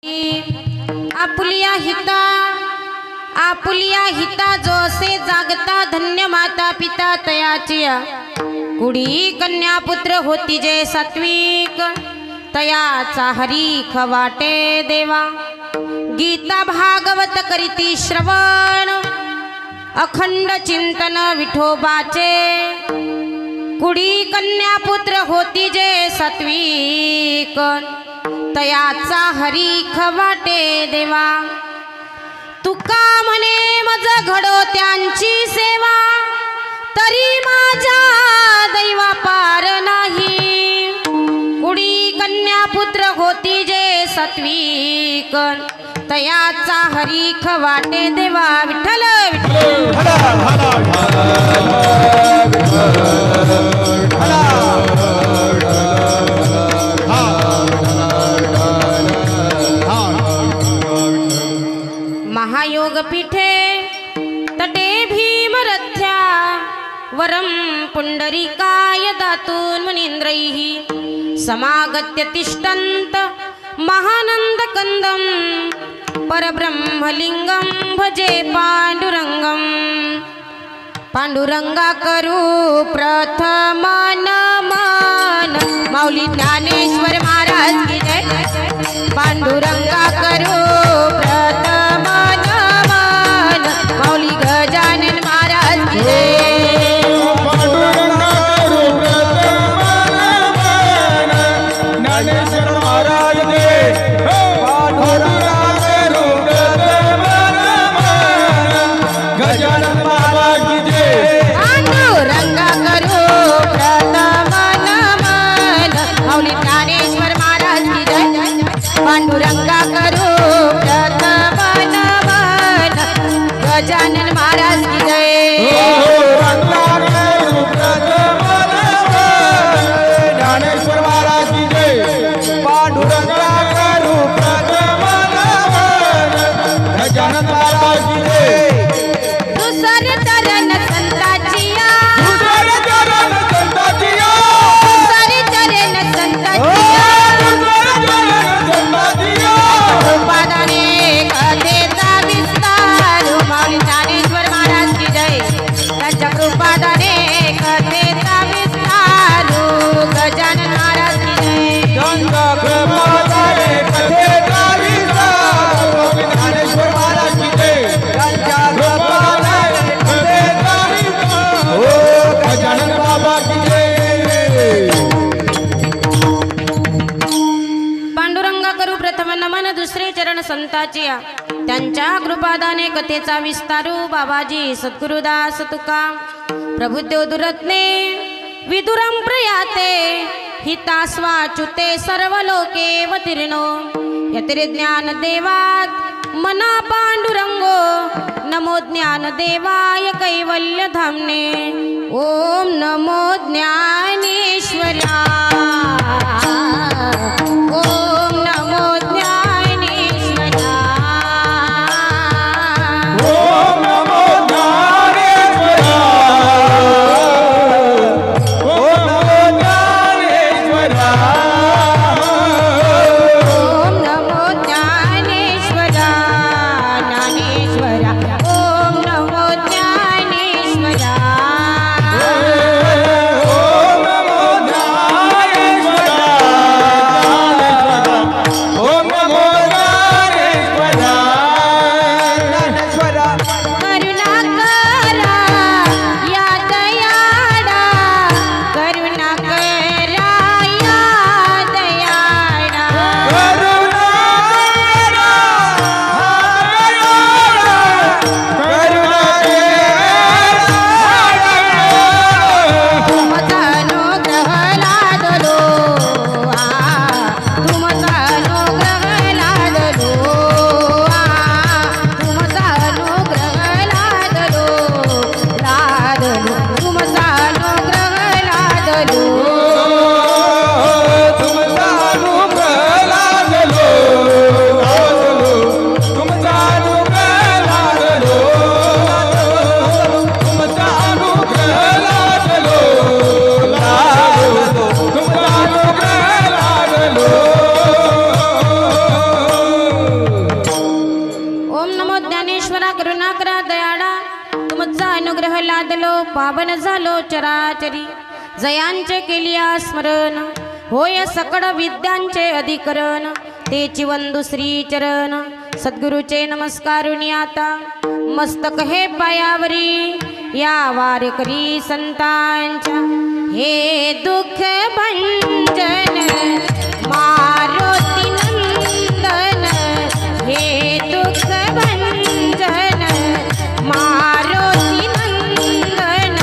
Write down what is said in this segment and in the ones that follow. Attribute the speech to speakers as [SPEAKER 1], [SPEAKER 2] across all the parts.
[SPEAKER 1] Apulia हिता जो असे जागता धन्य माता पिता तयाचिया कुडी कन्या पुत्र होती जे सात्विक तयाचा हरीख वाटे देवा। गीता भागवत करीती श्रवण अखंड चिंतन विठोबाचे कुडी कन्या पुत्र होती जे सात्विक तयाचा हरीख वाटे देवा। तुका म्हणे मज घडो त्यांची सेवा तरी माझ्या दैवा पार नाही। कुडी कन्या पुत्र होती जे सात्विक तयाचा हरीख वाटे देवा। विठ्ठल महायोग पीठे तटे भीमरथ्या वरम पुंडरीकाय दातून मुनींद्रैः समागत्य तिष्ठन्त महानंद कंदम परब्रह्मलिंगम भजे पांडुरंगम। पांडुरंगा करू प्रथम नमन माऊली ज्ञानेश्वर महाराज की जय। पांडुरंगा करू प्रथम नमन माऊली गजानन महाराज की जय। पांडुरंगा करो प्रथम नमन गजानन महाराज की जय।
[SPEAKER 2] ज्ञानेश्वर महाराज की जय। पांडुरंगा करो प्रथम नमन गजानन महाराज की जय।
[SPEAKER 1] दुसर चरण संताचिया
[SPEAKER 2] दुसर चरण संताचिया
[SPEAKER 1] दुसर चरण संताचिया कथेचा विस्तार माऊली ज्ञानेश्वर महाराज की जय। त्यांच्या कृपादाने कथेचा विस्तार गजानन महाराज की जय।
[SPEAKER 2] त्यांच्या कृपादाने कथेचा विस्तार ज्ञानेश्वर महाराज की जय। त्यांच्या कृपादाने कथेचा विस्तार गजानन बाबा की जय।
[SPEAKER 1] पांडुरंगा करू प्रथम नमन दुसरे चरण संताचिया त्यांच्या कृपादाने कथेचा विस्तारू बाबाजी सद्गुरुदास तुका प्रभुदेव दुरत्ने विदुरं प्रयाते हितास्वाच्युते सर्व लोके वतीर्णो यतिरे ज्ञान देवात मना पांडुरंगो नमो ज्ञान देवाय कैवल्य धामने ओम नमो ज्ञानेश्वरा ओम नमो ज्ञानेश्वरा
[SPEAKER 2] ओम नमो ज्ञानेश्वरा ओम नमो ज्ञानेश्वरा
[SPEAKER 1] ओम नमो ज्ञानेश्वरा ज्ञानेश्वरा ओम नमो ज्ञानेश्वरा
[SPEAKER 2] ओम नमो ज्ञानेश्वरा
[SPEAKER 1] नादलो पावन झालो चराचरी जयांचे केलिया स्मरण होय सकळ विद्यांचे अधिकरण तेची वंदू श्री चरण सद्गुरूचे नमस्कारुनी आता मस्तक हे पायावरी या वारकरी संतांच्या हे दुःख भंजन मारुती नंदन हे दुःख भंजन मारुती नंदन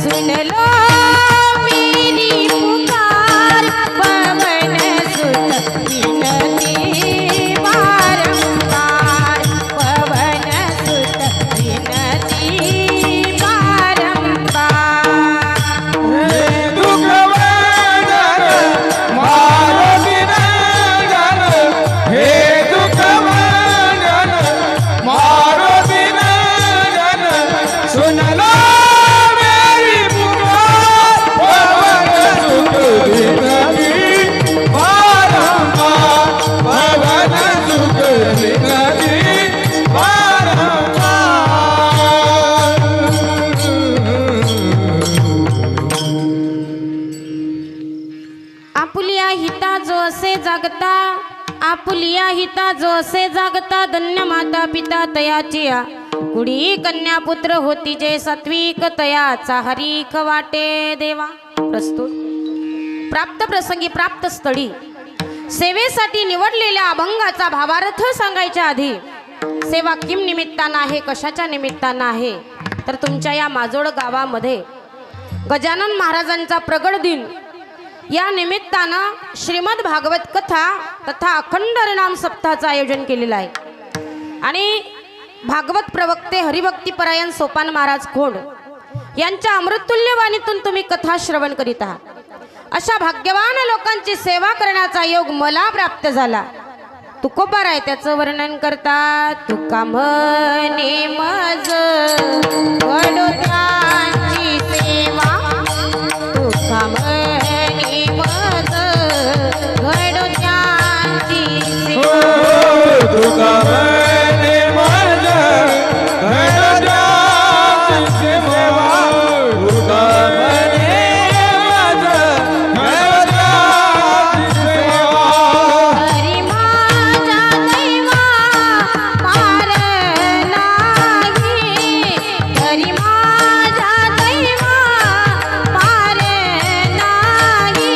[SPEAKER 1] सुनलो मेरी पुकार पवन सुत विनती वारंवार पवन सुत विनती वारंवार
[SPEAKER 2] दुःख भंजन मारुती नंदन हे दुःख भंजन मारुती नंदन सुनलो मेरी पुकार पवन सुत विनती वारंवार पवन सुत विनती
[SPEAKER 1] आपुलिया हिता जो असे जागता आपुलिया हिता जो असे जागता धन्य माता पिता तयाची कुडी कन्या पुत्र होती जे सात्विक तयाचा हरीख वाटे देवा प्रस्तुत प्राप्त प्रसंगी प्राप्त स्थळी सेवेसाठी निवडलेल्या अभंगाचा भावार्थ सांगायच्या आधी सेवा किम निमित्तानं आहे कशाच्या निमित्तानं आहे तर तुमच्या या माजोड गावामध्ये गजानन महाराजांचा प्रगट दिन या निमित्तानं श्रीमद भागवत कथा तथा अखंड हरिनाम सप्ताहाचं आयोजन केलेलं आहे आणि भागवत प्रवक्ते हरिभक्तीपरायण सोपान महाराज खोंड यांच्या अमृततुल्य वाणीतून तुम्ही कथा श्रवण करीत आहात अशा भाग्यवान लोकांची सेवा करण्याचा योग मला प्राप्त झाला तुकोबार आहे त्याचं वर्णन करतात तुका म्हणे मज वडोद्यांची सेवा तुका म्हणे मज वडोद्यांची सेवा
[SPEAKER 2] तुका म्हणे माझ घरदाची सेवा तुका म्हणे माझ घरदाची सेवा
[SPEAKER 1] हरी माझा दैवा पार नाही हरी माझा दैवा पार नाही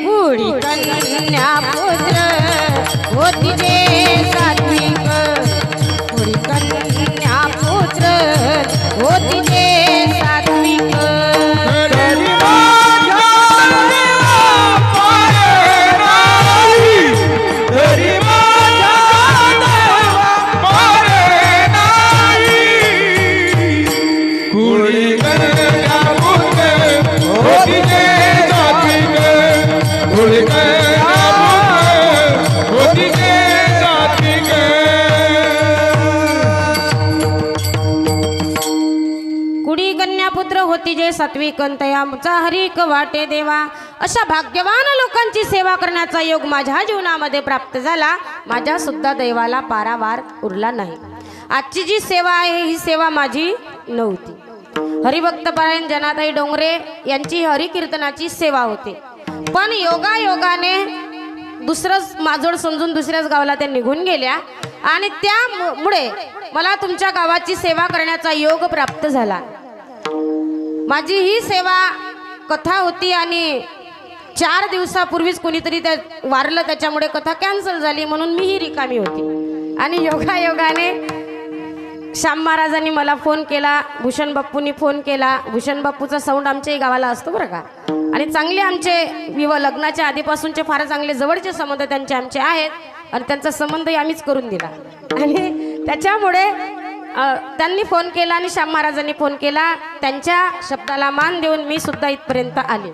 [SPEAKER 1] कुडी कन्या पुत्र होती जे सात्विक कुडी कन्या पुत्र होती जे सात्विक
[SPEAKER 2] तरी माझ्या देवा पारे नाही तरी माझ्या देवा पारे नाही कुणी कन्या पुत्र होती जे सात्विक कुणी कन्या पुत्र होती जे सात्विक
[SPEAKER 1] कुडी कन्यापुत्र होती जे सात्विक तयाचा हरीक वाटे देवा अशा भाग्यवान लोकांची सेवा करण्याचा योग माझ्या जीवनामध्ये प्राप्त झाला माझ्या सुद्धा दैवाला पारावार उरला नाही आजची जी सेवा आहे ही सेवा माझी नव्हती हरिभक्तपरायण जनाताई डोंगरे यांची हरिकीर्तनाची सेवा होते पण योगायोगाने दुसरंच माजोड समजून दुसऱ्याच गावाला त्या निघून गेल्या आणि त्यामुळे मला तुमच्या गावाची सेवा करण्याचा योग प्राप्त झाला माझी ही सेवा कथा होती आणि 4 दिवसापूर्वीच कुणीतरी त्या वारलं त्याच्यामुळे कथा कॅन्सल झाली म्हणून मीही रिकामी होती आणि योगायोगाने श्याम महाराजांनी मला फोन केला भूषण बाप्पूंनी फोन केला भूषण बाप्पूचा साऊंड आमच्याही गावाला असतो बरं का आणि चांगले आमचे लग्नाच्या आधीपासूनचे फार चांगले जवळचे संबंध त्यांचे आमचे आहेत आणि त्यांचा संबंधही आम्हीच करून दिला आणि त्याच्यामुळे त्यांनी फोन केला आणि श्याम महाराजांनी फोन केला त्यांच्या शब्दाला मान देऊन मी सुद्धा इथपर्यंत आले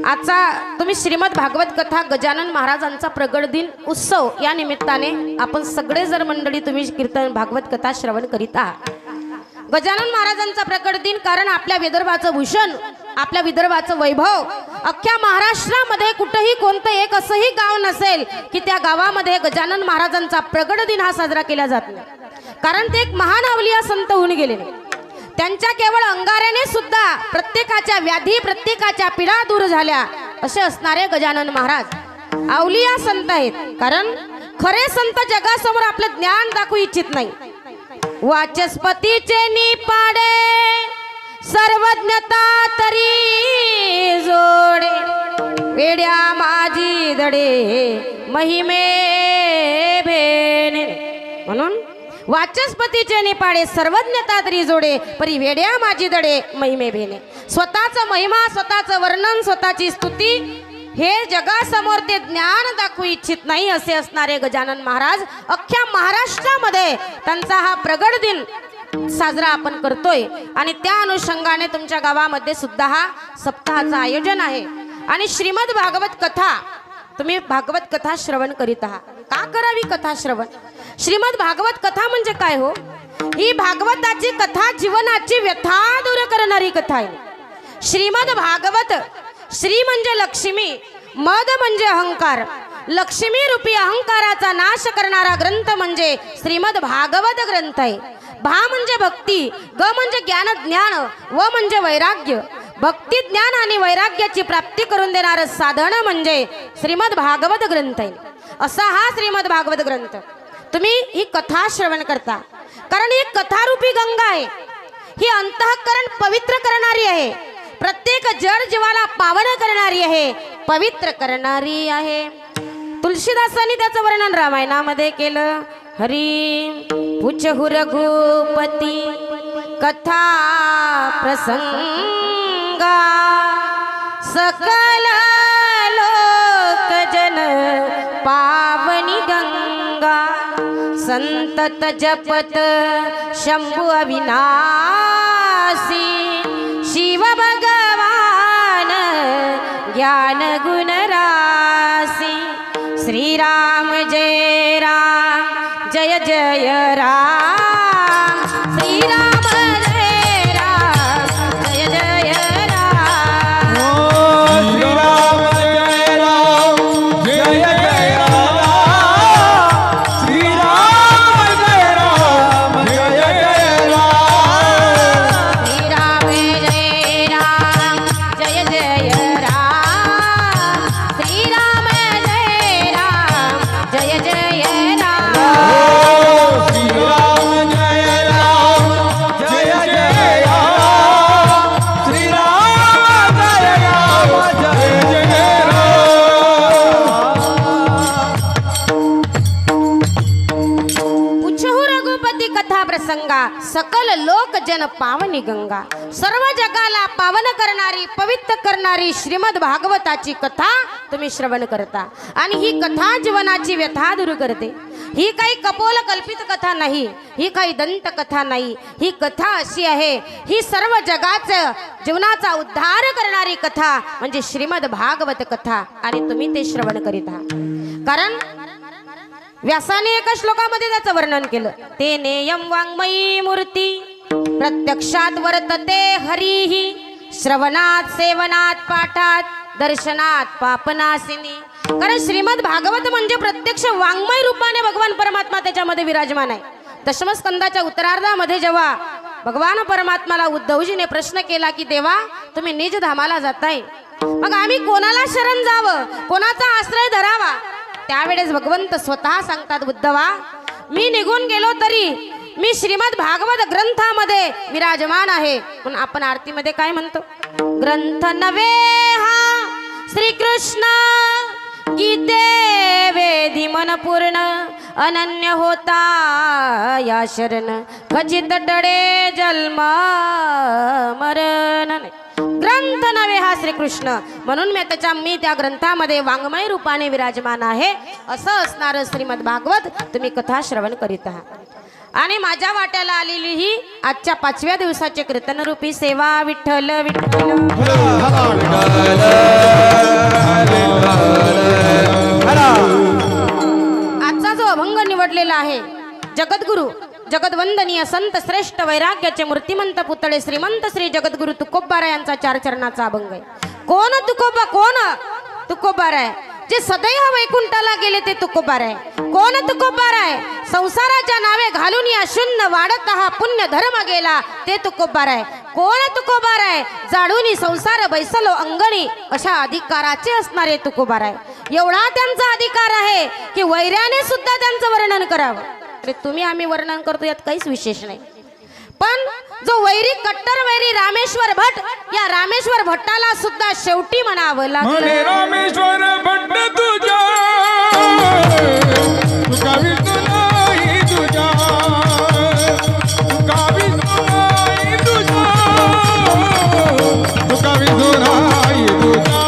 [SPEAKER 1] आजचा तुम्ही श्रीमद भागवत कथा गजानन महाराजांचा प्रगट दिन उत्सव या निमित्ताने आपण सगळे जर मंडळी तुम्ही कीर्तन भागवत कथा श्रवण करीत आहात गजानन महाराजांचा प्रकट दिन कारण आपल्या विदर्भाचं भूषण आपल्या विदर्भाचं वैभव अख्ख्या महाराष्ट्रामध्ये कुठेही कोणतं एक असंही गाव नसेल की त्या गावामध्ये गजानन महाराजांचा प्रगट दिन हा साजरा केला जात नाही कारण ते एक महान अवलिया संत होऊन गेलेले. त्यांच्या केवळ अंगाऱ्याने सुद्धा प्रत्येकाच्या व्याधी प्रत्येकाच्या पीडा दूर झाल्या असे असणारे गजानन महाराज अवलिया संत आहेत. कारण खरे संत जगासमोर आपलं ज्ञान दाखवू इच्छित नाही. वाचस्पतीचे निपाडे सर्वज्ञता तरी जोडे वेड्या माझी दडे महिमे भेने. म्हणून वाचस्पतीचे निपाडे सर्वज्ञता तरी जोडे परी वेड्या माझी दडे महिमे भेने. स्वतःचा महिमा स्वतःचं वर्णन स्वतःची स्तुती हे जगासमोर ते ज्ञान दाखवू इच्छित नाही असे असणारे गजानन महाराज अख्ख्या महाराष्ट्रामध्ये त्यांचा हा प्रगट दिन साजरा आपण करतोय. आणि त्या अनुषंगाने तुमच्या गावामध्ये सुद्धा हा सप्ताहाचं आयोजन आहे. आणि श्रीमद भागवत कथा तुम्ही भागवत कथा श्रवण करीत आहात. का करावी कथा श्रवण? श्रीमद भागवत कथा म्हणजे काय हो? ही भागवताची कथा जीवनाची व्यथा दूर करणारी कथा आहे. श्रीमद भागवत श्री म्हणजे लक्ष्मी, मद म्हणजे अहंकार, लक्ष्मी रूपी अहंकाराचा नाश करणारा ग्रंथ म्हणजे श्रीमद भागवत ग्रंथ आहे. भा म्हणजे भक्ती, ग म्हणजे ज्ञान ज्ञान, व म्हणजे वैराग्य. भक्ती ज्ञान आणि वैराग्याची प्राप्ती करून देणारं साधन म्हणजे श्रीमद भागवत ग्रंथ आहे. असा हा श्रीमद भागवत ग्रंथ तुम्ही ही कथा श्रवण करता. कारण ही कथारूपी गंगा आहे. ही अंतःकरण पवित्र करणारी आहे. प्रत्येक जड जीवाला पावन करणारी आहे, पवित्र करणारी आहे. तुलसीदासांनी त्याचं वर्णन रामायणामध्ये केलं. हरी पुछहु रघुपती कथा प्रसंगा सकल लोक जन पावनी गंगा संतत जपत शंभु अविनाशी शिव भगवान ज्ञान गुण रासी. श्रीराम जय राम जय जय राम. श्रीराम जय राम जय जय राम.
[SPEAKER 2] श्रीराम जय राम जय जय राम. श्रीराम जय राम जय जय राम.
[SPEAKER 1] श्रीराम जय राम जय जय राम. श्रीराम जय राम जय जय राम.
[SPEAKER 2] श्रीराम जय राम जय जय राम. श्रीराम जय राम जय जय राम.
[SPEAKER 1] पुछहु रघुपती कथा प्रसंगा सकल लोक जन पावनी गंगा. सर्व जगाला पावन करणारी पवित्र करणारी श्रीमद भागवताची कथा तुम्ही श्रवण करता. आणि ही कथा जीवनाची व्यथा दूर करते. ही काही कपोल कल्पित कथा नाही, ही काही दंत कथा नाही. ही कथा अशी आहे, ही सर्व जगाचं जीवनाचा उद्धार करणारी कथा म्हणजे श्रीमद भागवत कथा. आणि तुम्ही ते श्रवण करीत आहात. कारण व्यासाने एका श्लोकामध्ये त्याचं वर्णन केलं. ते नेयम वाङ्मयी मूर्ती प्रत्यक्षात वर्तते हरिही श्रवणात सेवनात पाठात दर्शनात पापनाशिनी. कारण श्रीमद भागवत म्हणजे प्रत्यक्ष वाङ्मय रूपाने भगवान परमात्मा त्याच्यामध्ये विराजमान आहे. दशमस्कंदाच्या उत्तरार्धामध्ये जेव्हा भगवान परमात्माला उद्धवजीने प्रश्न केला की देवा तुम्ही निज धामाला जाताय, मग आम्ही कोणाला शरण जावं, कोणाचा आश्रय धरावा? त्यावेळेस भगवंत स्वतः सांगतात उद्धवा मी निघून गेलो तरी मी श्रीमद भागवत ग्रंथामध्ये विराजमान आहे. पण आपण आरतीमध्ये काय म्हणतो? ग्रंथ नवे हा श्रीकृष्ण गीते वेदी मन पूर्ण अनन्य होता या शरण खचित टळे जन्म मरण. ग्रंथ नवे हा श्रीकृष्ण म्हणून मी त्या ग्रंथामध्ये वाङ्मय रूपाने विराजमान आहे. असं असणारं श्रीमद भागवत तुम्ही कथा श्रवण करीत आहात. आणि माझ्या वाट्याला आलेली ही आजच्या 5व्या दिवसाची कीर्तन रूपी सेवा. विठ्ठल विठ्ठल आजचा जो अभंग निवडलेला आहे जगद्गुरु जगदवंदनीय संत श्रेष्ठ वैराग्याचे मूर्तिमंत पुतळे श्रीमंत श्री जगद्गुरु तुकोबाराय यांचा 4 चरणाचा अभंग आहे. कोण तुकोबा? कोण तुकोबाराय? जे सदैव वैकुंठाला गेले ते तुकोबार आहे. कोण तुकोबार आहे? संसाराच्या नावे घालून या शून्य वाढत हा पुण्य धर्म गेला ते तुकोबार आहे. कोण तुकोबार आहे? जाडूनी संसार बैसलो अंगणी अशा अधिकाराचे असणारे तुकोबार आहे. एवढा त्यांचा अधिकार आहे की वैऱ्याने सुद्धा त्यांचं वर्णन करावं. अरे तुम्ही आम्ही वर्णन करतो यात काहीच विशेष नाही. पण जो वैरी कट्टर वैरी रामेश्वर भट, या रामेश्वर भट्टाला सुद्धा शेवटी म्हणावं
[SPEAKER 2] म्हणे
[SPEAKER 1] लागलं
[SPEAKER 2] रामेश्वर भट्ट तुझ्या तुका विष्णू नाही तुझ्या तुका विष्णू नाही तुझ्या तुका विष्णू नाही तुझ्या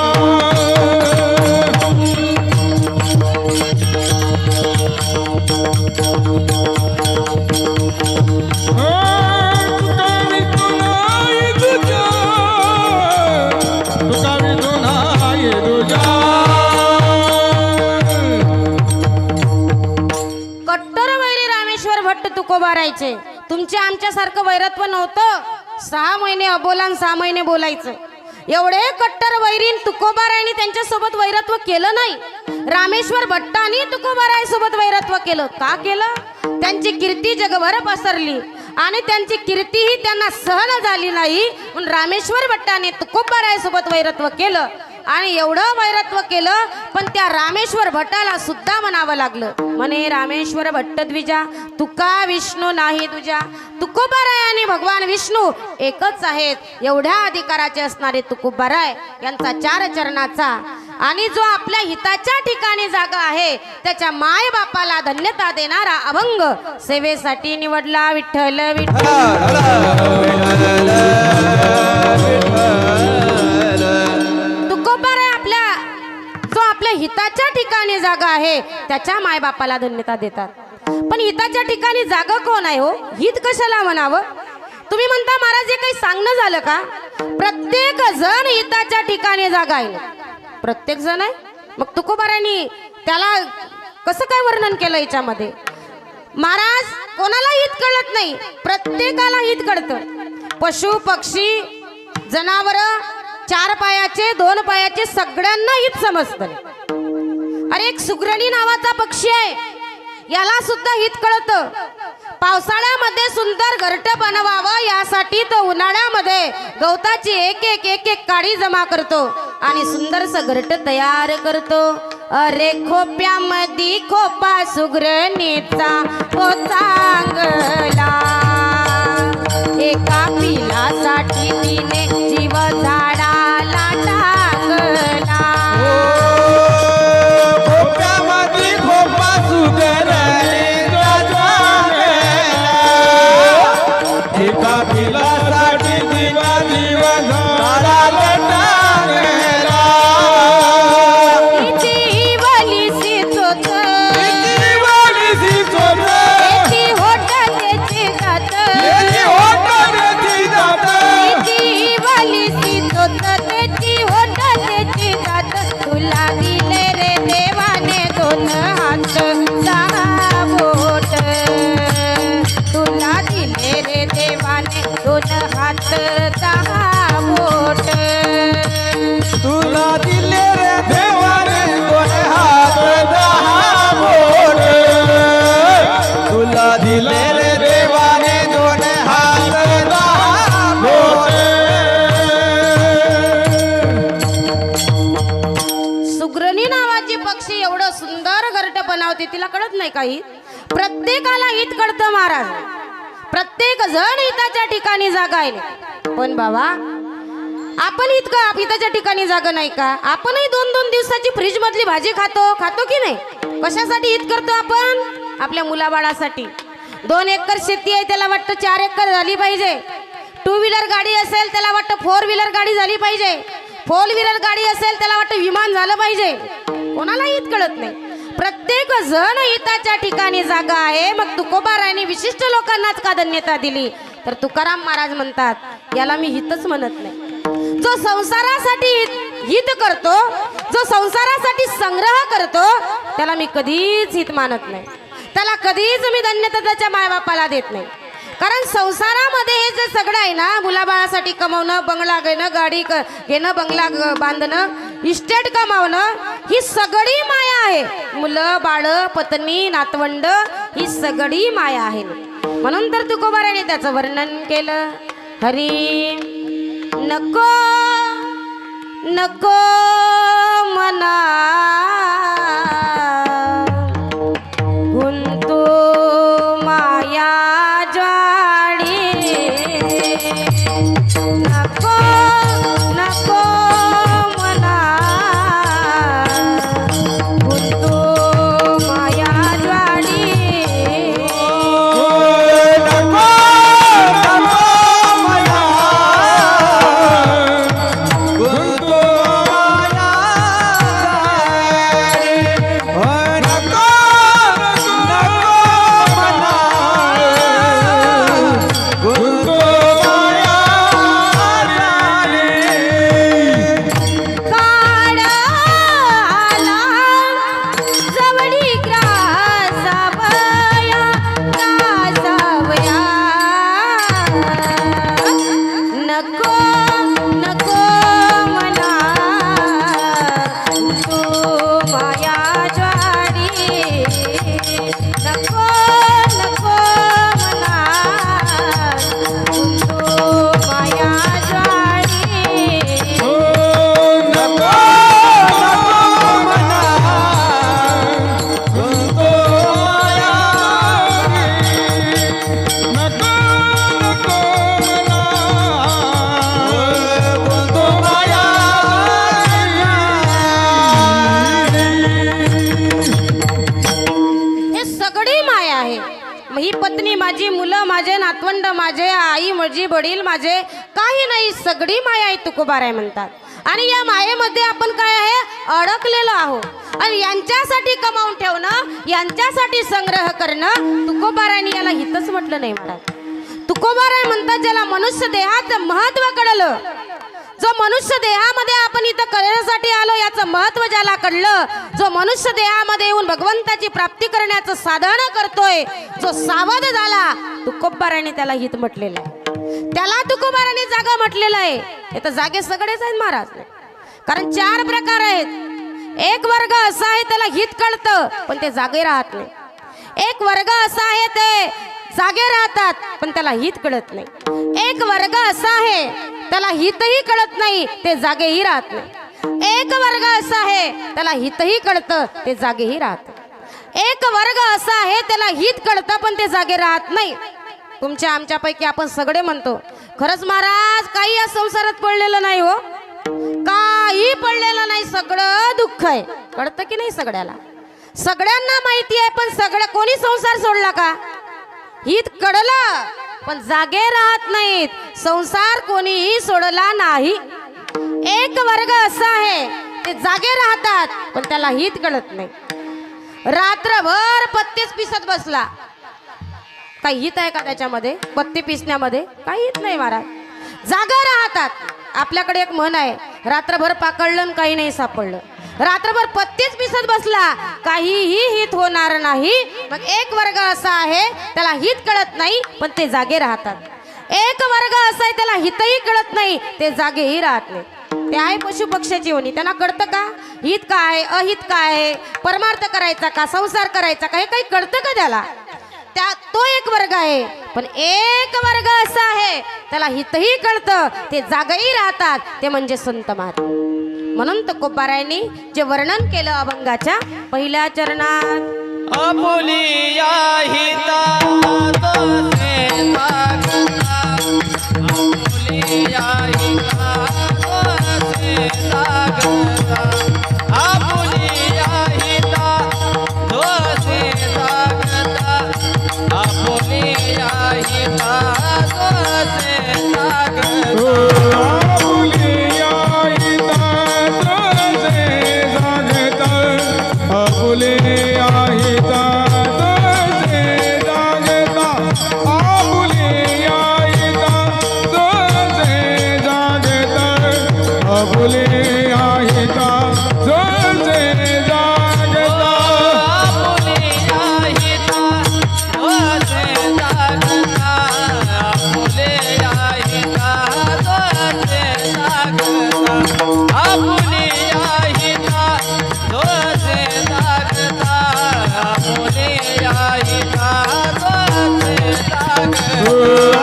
[SPEAKER 1] तुकोबारायचे. तुमच्या आमच्यासारखं वैरत्व नव्हतं. 6 महिने अबोला 6 महिने बोलायचं. एवढे कट्टर वैरीन तुकोबारायने त्यांच्यासोबत वैरत्व केलं नाही. रामेश्वर भट्टांनी तुकोबाराय सोबत वैरत्व केलं. का केलं? त्यांची कीर्ती जगभर पसरली आणि त्यांची कीर्ती ही त्यांना सहन झाली नाही म्हणून रामेश्वर भट्टाने तुकोबाराय सोबत वैरत्व केलं. आणि एवढं वैरत्व केलं पण त्या रामेश्वर भट्टाला सुद्धा म्हणावं लागलं. म्हणे रामेश्वर भट्ट द्विजा तुका विष्णू नाही तुझ्या. तुकोबाराय आणि भगवान विष्णू एकच आहेत. एवढ्या अधिकाराचे असणारे तुकोबाराय यांचा 4 चरणाचा आणि जो आपल्या हिताच्या ठिकाणी जागा आहे त्याच्या माय बापाला धन्यता देणारा अभंग सेवेसाठी निवडला. विठ्ठल विठ्ठल हिताच्या ठिकाणी जागा आहे त्याच्या मायबापाला धन्यता देतात. पण हिताच्या ठिकाणी जागा कोण आहे हो? हित कशाला म्हणावं? तुम्ही म्हणता महाराज जे काही सांगणं झालं का? प्रत्येक जण हिताच्या ठिकाणी जागा आहे. प्रत्येक जण आहे. मग तुकोबारांनी त्याला कसं काय वर्णन केलं याच्यामध्ये? महाराज कोणाला हित कळत नाही, प्रत्येकाला हित कळतं. पशु पक्षी जनावर 4 पायाचे 2 पायाचे सगळ्यांना हित समजतं. अरे एक सुग्रणी नावाचा पक्षी आहे, याला सुद्धा हित कळतं. पावसाळ्यामध्ये सुंदर घरटं बनवावं यासाठी तो उन्हाळ्यामध्ये गवताची एक एक काडी जमा करतो आणि सुंदरसं घरटं तयार करतो. अरे खोप्यामध्ये खोपा सुग्रणीचा तो चांगला, एका पिलासाठी तिने जीव झाडाला टाकला. तिला कळत नाही काही. प्रत्येकाला हित कळतं महाराज. प्रत्येक जण हिताच्या ठिकाणी जागा आहे. पण बाबा आपण हिताच्या ठिकाणी जागा नाही का? आपणही 2-2 दिवसाची फ्रीज मधली भाजी खातो की नाही? कशासाठी हित करतो आपण? आपल्या मुलाबाळासाठी. 2 एकर शेती आहे त्याला वाटतं 4 एकर झाली पाहिजे. 2 व्हीलर गाडी असेल त्याला वाटतं 4 व्हीलर गाडी झाली पाहिजे. 4 व्हीलर गाडी असेल त्याला वाटतं विमान झालं पाहिजे. कोणाला हित कळत नाही. प्रत्येक जण हिताच्या ठिकाणी जागा आहे. मग तुकोबारायांनी विशिष्ट लोकांनाच का धन्यता दिली? तर तुकाराम महाराज म्हणतात याला मी हितच म्हणत नाही. जो संसारासाठी हित करतो, जो संसारासाठी संग्रह करतो त्याला मी कधीच हित मानत नाही. त्याला कधीच मी धन्यता त्याच्या मायबापाला देत नाही. कारण संसारामध्ये हे जे सगळं आहे ना, मुलाबाळासाठी कमवणं, बंगला घेणं, गाडी घेणं, बंगला बांधणं, इस्टेट कमावणं ही सगळी माया आहे. मुलं बाळ पत्नी नातवंड ही सगळी माया आहे. म्हणून तर तुकोबाराने त्याचं वर्णन केलं. हरी नको नको मना गुंतू माया ज्वाळी नको नको मना गुंतू माया ज्वाळी ही पत्नी माझी, मुलं माझे, नातवंड माझे, आई माझी, वडील माझे, काही नाही, सगळी माया आहे तुकोबाराय म्हणतात. आणि या मायेमध्ये आपण काय आहे अडकलेलो आहोत. आणि यांच्यासाठी कमावून ठेवणं, यांच्यासाठी संग्रह करणं तुकोबारायने याला हितच म्हटलं नाही महाराज. तुकोबाराय म्हणतात ज्याला मनुष्य देहाचं महत्व कळलं, जो मनुष्य देहामध्ये आपण इथं करण्यासाठी आलो याचं महत्व ज्याला कळलं, जो मनुष्य देहामध्ये येऊन भगवंताची प्राप्ती करण्याचं साधन करतोय, जो सावध झाला, तुकोबाराने त्याला हित म्हटलेलं आहे. त्याला तुकोबाराने जागा म्हटलेलं आहे. हे तर जागे सगळेच आहेत महाराज. कारण 4 प्रकार आहेत. एक वर्ग असा आहे त्याला हित कळतं पण ते जागे राहत नाही. एक वर्ग असा आहे ते जागे राहतात पण त्याला हित कळत नाही. एक वर्ग असा आहे त्याला हितही कळत नाही, ते जागेही राहत नाही. एक वर्ग असा आहे त्याला हितही कळतं, ते जागेही राहत. एक वर्ग असा आहे त्याला हित कळतं पण ते जागे राहत नाही. तुमच्या आमच्यापैकी आपण सगळे म्हणतो खरंच महाराज काही या संसारात पडलेलं नाही हो, काही पडलेलं नाही, सगळं दुःख आहे. कळतं की नाही सगळ्याला? सगळ्यांना माहिती आहे पण सगळं कोणी संसार सोडला का? हित कळलं पण जागे राहत नाहीत. संसार कोणीही सोडला नाही. एक वर्ग असा आहे ते जागे राहतात पण त्याला हित कळत नाही. रात्रभर पत्तेच पिसत बसला, काही हित आहे का त्याच्यामध्ये? पत्ते पिसण्यामध्ये काही हित नाही महाराज. जागा राहतात. आपल्याकडे एक म्हण आहे, रात्रभर पाकडलं आणि काही नाही सापडलं. रात्रभर पत्तेच पिसत बसला, काहीही हित होणार नाही. मग एक वर्ग असा आहे त्याला हित कळत नाही पण ते जागे राहतात. एक वर्ग असा आहे त्याला हितही कळत नाही, ते जागेही राहत नाही. ते आहे पशु पक्ष्याची होणी. त्यांना कळतं का हित काय अहित काय, परमार्थ करायचा का संसार करायचा का, हे काही कळतं का त्याला? तो एक वर्ग आहे. पण एक वर्ग असा आहे त्याला हितही कळतं, ते जागही राहतात, ते म्हणजे संत महात्मा. म्हणून तुकोबारायांनी जे वर्णन केलं अभंगाच्या पहिल्या चरणात,
[SPEAKER 3] आपुलिया हिता तोसे लागता, आपुलिया हिता तोसे लागता, आपुलिया हिता तोसे लागता, आपुलिया हिता तोसे लागता. आपुलिया हिता जोसे जागता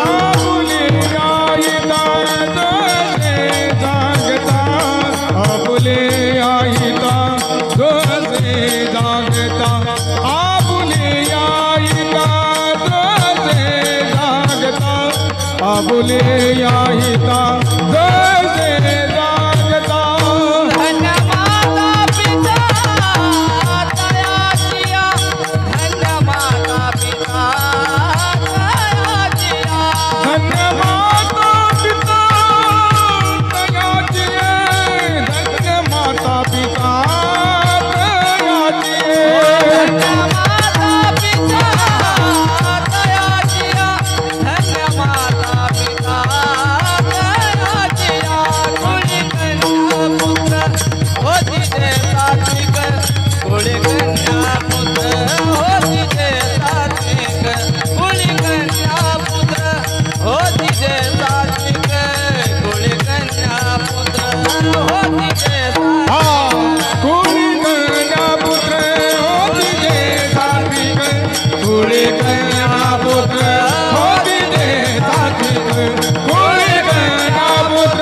[SPEAKER 2] आपुले आईता जोसे जागता आपुले आईता जोसे जागता आपुले आईता जोसे जागता
[SPEAKER 3] धन्य माता पिता तयाचिया धन्य माता पिता तयाचिया
[SPEAKER 2] धन्य माता पिता तयाचे धन्य माता पिता तयाचे
[SPEAKER 3] धन्य माता पिता तयाचिया धन्य माता पिता तयाचिया कुळी कन्या पुत्र होती ते सात्विक कुळी कन्या पुत्र होती ते सात्विक कुळी कन्या पुत्र होती ते सात्विक कुळी कन्या पुत्र होती ते
[SPEAKER 2] कोणी कन्या पुत्र होती जे सात्विक कोणी कन्या पुत्र होती जे सात्विक कोणी कन्या पुत्र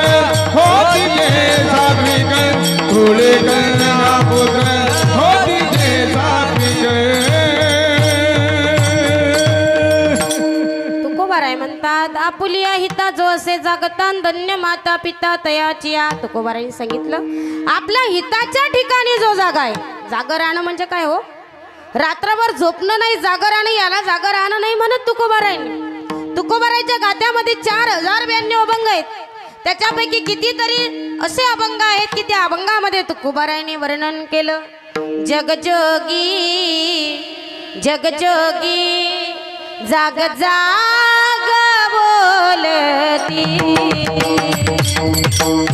[SPEAKER 2] होती जे सात्विक कोणी कन्या पुत्र होती जे सात्विक
[SPEAKER 1] तुकोबाराय म्हणतात आपुलिया हिता जो असे जागता धन्य माता पिता तयाचिया. तुकोबारायांनी सांगितलं आपल्या हिताच्या ठिकाणी जो जागा आहे. जागर राहणं म्हणजे काय हो? रात्रभर झोपणं नाही, जागर राहणं याला जागर राहणं नाही म्हणत तुकोबारायांनी. तुकोबारायांच्या गात्यामध्ये 4092 अभंग आहेत. त्याच्यापैकी कितीतरी असे अभंग आहेत की त्या अभंगामध्ये तुकोबारायांनी वर्णन केलं. जगजोगी जगजोगी जाग जाग बोलती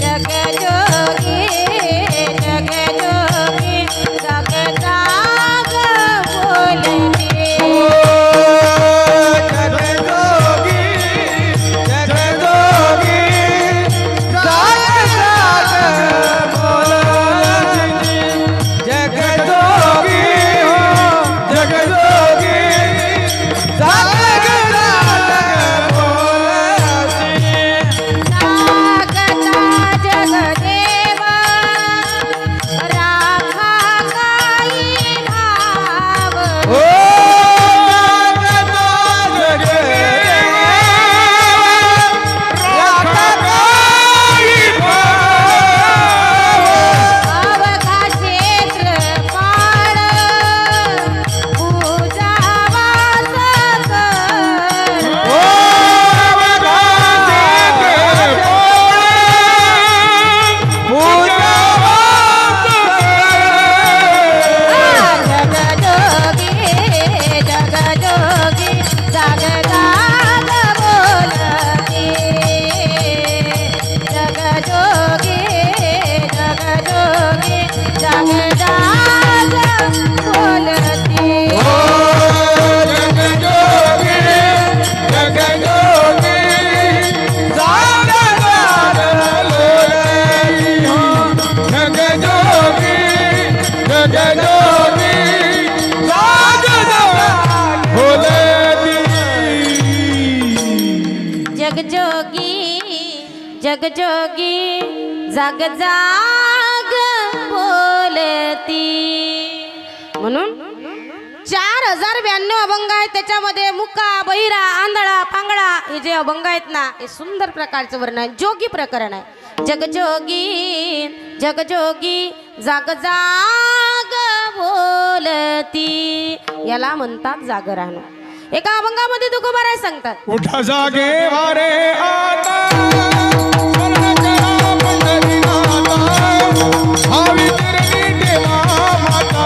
[SPEAKER 1] जगजोगी जगजोगी जाग जाग बोलती.
[SPEAKER 3] जगजोगी जगजोगी जाग जाग बोलती जगजोगी हो जगजोगी जाग जाग बोलती
[SPEAKER 1] जागता जगदेवा राखा काही भाव.
[SPEAKER 3] ओ जगता जगदेवा राखा काही भाव
[SPEAKER 1] अवघा क्षेत्र पाळ पूजावा सकल.
[SPEAKER 3] ओ
[SPEAKER 1] जगजोगी जगजोगी जाग जाग बोलती जगजोगी जगजोगी जाग जाग बोलती. जगजोगी जगजोगी जाग जाग बोलती. म्हणून 4092 अभंग आहेत. त्याच्यामध्ये मुका बहिरा आंधळा पांगळा हे जे अभंग आहेत ना, हे सुंदर प्रकारचं वर्णन जोगी प्रकरण आहे. जगजोगी जगजोगी जाग जाग बोलती याला म्हणतात जागरण. एका अभंगामध्ये तुकोबाराय सांगतात
[SPEAKER 2] उठा जागे वारे आता स्मरण करा पंढरीनाथा भावी तिरणी देवा माता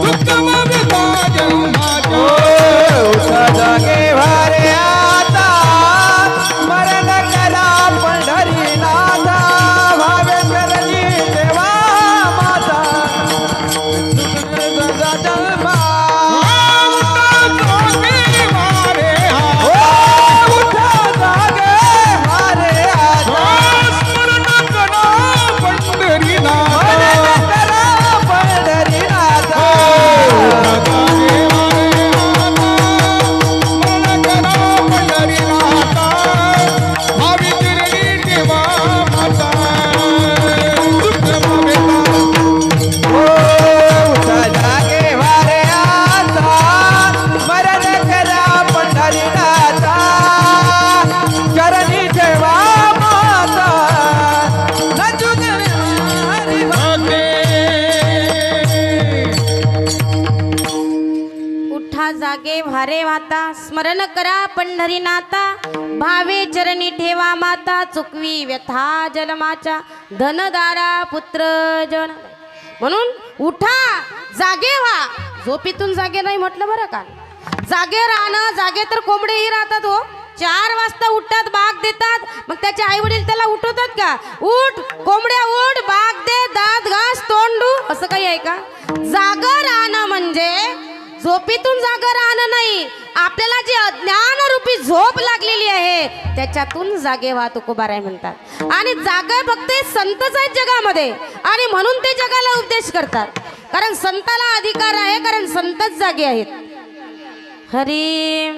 [SPEAKER 2] उत्तम विता जन्माच्या
[SPEAKER 3] उठा जागे वारे आता स्मरण करा पंढरीनाथा भावे प्रगती देवा माता तुझा जन्मा उठा जागे वारे आता
[SPEAKER 2] स्मरण करा पंढरीनाथा
[SPEAKER 3] स्मरण करा पंढरीनाथा
[SPEAKER 2] उठा जागे वारे
[SPEAKER 1] जागे भारे वाता स्मरण करा पंढरीनाथा भावे चरणी ठेवा माता चुकवी व्यथा जन्माच्या धनदारा पुत्र जन म्हणून उठा जागे व्हा झोपेतून जागे नाही म्हटलं बरं का जागे राहणं जागे तर कोंबडेही राहतात हो 4 वाजता उठतात बाग देतात मग त्याचे आई वडील त्याला उठवतात का उठ कोंबड्या उठ बाग दे दात घास तोंडू असं काही आहे का जागं राहणं म्हणजे झोपेतून जागं राहणं नाही आपल्याला जी अज्ञान रूपी झोप लागलेली आहे त्याच्यातून जागे व्हा तुकोबाराय म्हणतात आणि जागा फक्त संतच आहेत जगामध्ये आणि म्हणून ते जगाला उपदेश करतात कारण संताला अधिकार आहे कारण संतच जागे आहेत हरी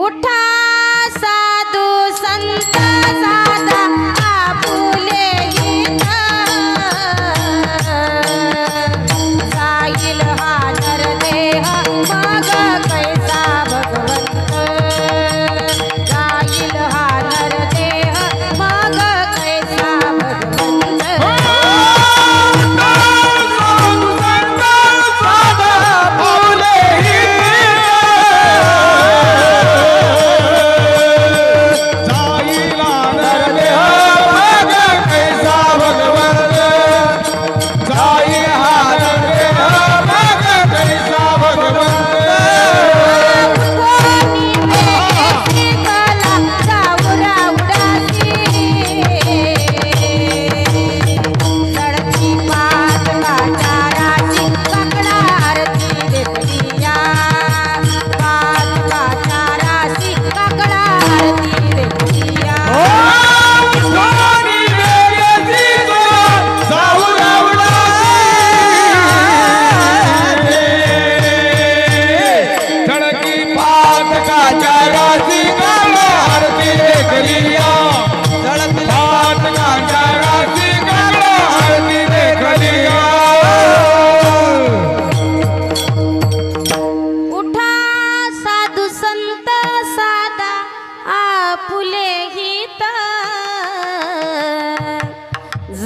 [SPEAKER 1] उठा साधू संत साधा आपुले जाईल हा नरदेह मग कैसा भगवंत जाईल हा नरदेह मग कैसा भगवंत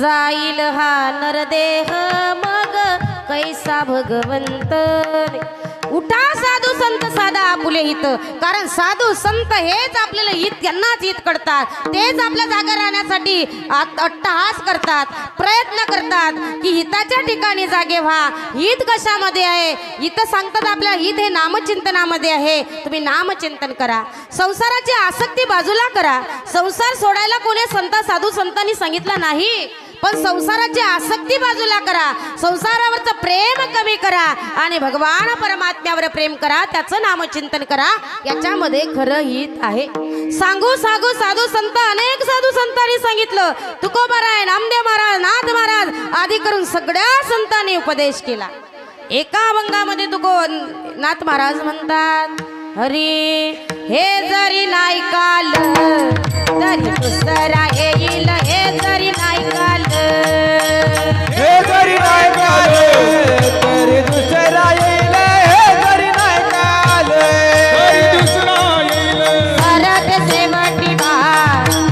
[SPEAKER 1] जाईल हा नरदेह मग कैसा भगवंत उठा साधू संत साधा आपुले हित कारण साधू संत हेच आपल्याला हित त्यांनाच हित करतात तेच आपल्या जागा राहण्यासाठी अट्टहास करतात प्रयत्न करतात की हिताच्या ठिकाणी जागे व्हा हित कशामध्ये आहे हित सांगतात आपल्या हित हे नामचिंतनामध्ये आहे तुम्ही नामचिंतन करा संसाराची आसक्ती बाजूला करा संसार सोडायला कोणी संत साधू संतांनी सांगितलं नाही पण संसाराची आसक्ती बाजूला करा संसारावरचं प्रेम कमी करा आणि भगवान परमात्म्यावर प्रेम करा त्याचं नामचिंतन करा याच्यामध्ये खरं हित आहे सांगू सांगू साधू संत अनेक साधू संतांनी सांगितलं तुकोबाराय नामदेव महाराज नाथ महाराज आदी करून सगळ्या संतांनी उपदेश केला एका अभंगामध्ये नाथ महाराज म्हणतात हरी हे जरी नाही काल तरी दुसरा येईल हे जरी नाही काल
[SPEAKER 3] हे जरी नाही काल तरी दुसरा येईल हे जरी नाही काल
[SPEAKER 2] दुसरा येईल
[SPEAKER 1] सरत शेवटी बा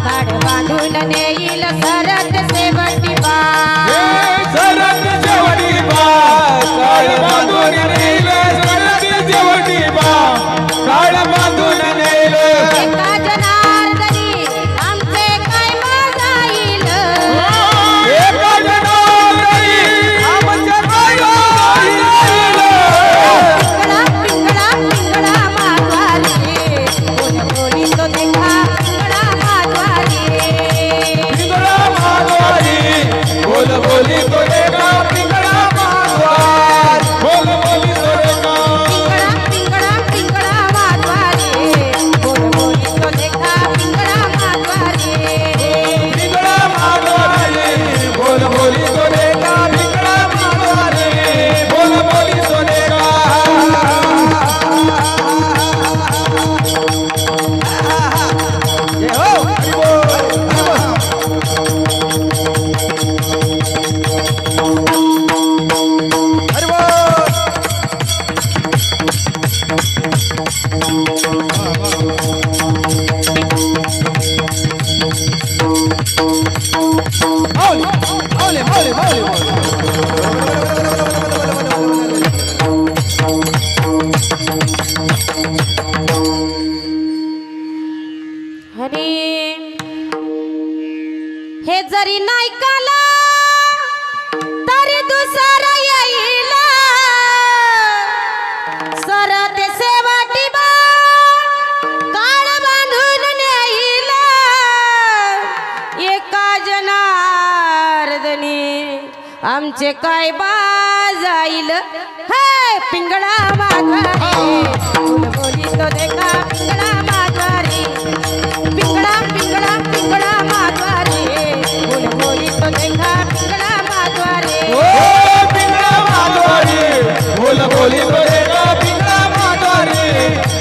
[SPEAKER 1] काड बांधून नेईल सरत शेवटी बा
[SPEAKER 3] सरत शेवटी बा काळ बांधून नेईल सरत शेवटी बा काळ बांधून नेईल
[SPEAKER 1] एका जनार्दनी आमचे काय मागाईल
[SPEAKER 3] एका जनार्दनी आमचे काय
[SPEAKER 1] आमचे काय बाजाईल हे पिंगळा माधवारी फुल बोली तो देखा पिंगळा माधवारी पिंगळा पिंगळा पिंगळा माधवारी फुल बोली तो देखा पिंगळा माधवारी
[SPEAKER 3] ओ पिंगळा माधवारी बोल बोली तोरे का पिंगळा माधवारी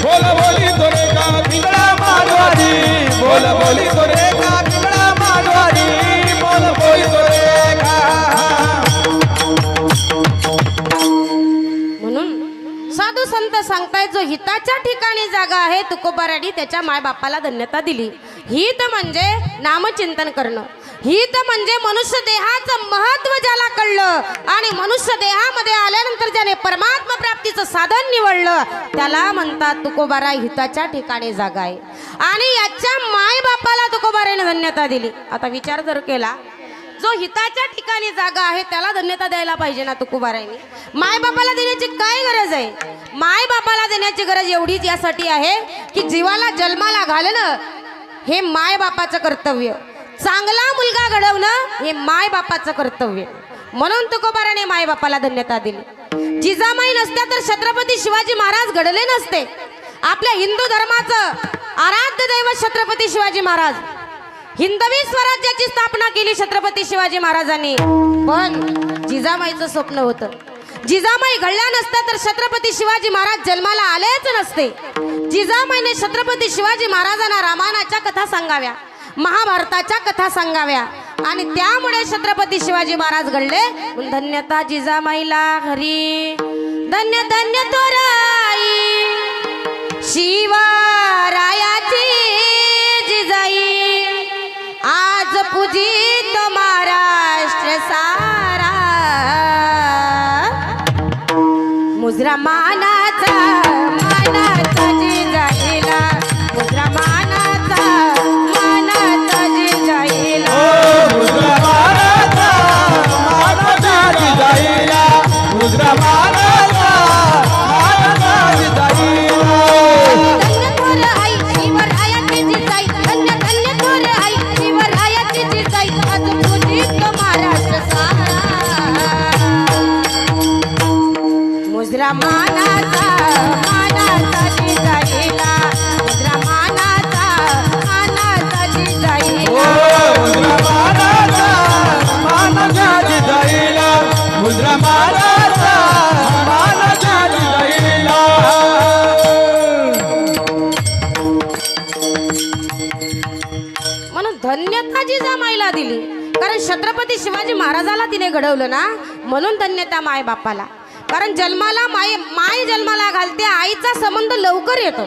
[SPEAKER 2] बोल बोली तोरे का
[SPEAKER 3] पिंगळा माधवारी बोल बोली तोरे का पिंगळा माधवारी बोल बोली तोरे का
[SPEAKER 1] म्हणून साधू संत सांगतायत जो हिताच्या ठिकाणी जागा आहे तुकोबाराने त्याच्या मायबापाला धन्यता दिली. हित म्हणजे नामचिंतन करणं, हित म्हणजे मनुष्य देहाचं महत्व ज्याला कळलं आणि मनुष्य देहामध्ये आल्यानंतर ज्याने परमात्मा प्राप्तीचं साधन निवडलं त्याला म्हणतात तुकोबारा हिताच्या ठिकाणी जागा आहे. आणि याच्या मायबापाला तुकोबाराने धन्यता दिली. आता विचार जर केला जो हिताच्या ठिकाणी जागा आहे त्याला धन्यता द्यायला पाहिजे ना तुकोबारायने. मायबापाला देण्याची काय गरज आहे? मायबापाला देण्याची गरज एवढीच यासाठी आहे की जीवाला जन्माला घालणं हे मायबापाचं कर्तव्य, चांगला मुलगा घडवणं हे मायबापाचं कर्तव्य. म्हणून तुकोबाराने मायबापाला धन्यता दिली. जिजामाई नसत्या तर छत्रपती शिवाजी महाराज घडले नसते. आपल्या हिंदू धर्माचं आराध्य दैवत छत्रपती शिवाजी महाराज, हिंदवी स्वराज्याची स्थापना केली छत्रपती शिवाजी महाराजांनी. पण जिजामाईचं स्वप्न होतं. जिजामाई घडल्या नसत्या तर छत्रपती शिवाजी महाराज जन्माला आलेच नसते. जिजामाईने छत्रपती शिवाजी महाराजांना रामायणाच्या कथा सांगाव्या, महाभारताच्या कथा सांगाव्या आणि त्यामुळे छत्रपती शिवाजी महाराज घडले. धन्यता जिजामाईला हरी. धन्य धन्य तोराई शिवरायाची जिजाई आज पूजित महाराष्ट्र सारा. मुजरा मानाचा मानाचा जिजाईला, मुजरा मानाचा मानाचा जिजाईला.
[SPEAKER 3] मुद्रा मानाचा मानाचा जिजाईला, मुद्रा मानाचा मानाचा जिजाईला.
[SPEAKER 1] धन्य थोर आई शिवरायाची जिजाई, धन्य धन्य थोर आई शिवरायाची जिजाई आज पूजित महाराष्ट्र सारा. मुजरा मानाचा मानाचा जिजाईला, मुजरा मानाचा मानाचा जिजाईला.
[SPEAKER 3] मुद्रा मानाचा मानाचा जिजाईला, मुद्रा मानाचा मानाचा जिजाईला.
[SPEAKER 1] म्हणून धन्यता जिजामाईला दिली कारण छत्रपती शिवाजी महाराजाला तिने घडवलं ना, म्हणून धन्यता माय बापाला. कारण जन्माला माय जन्माला घालते, आईचा संबंध लवकर येतो.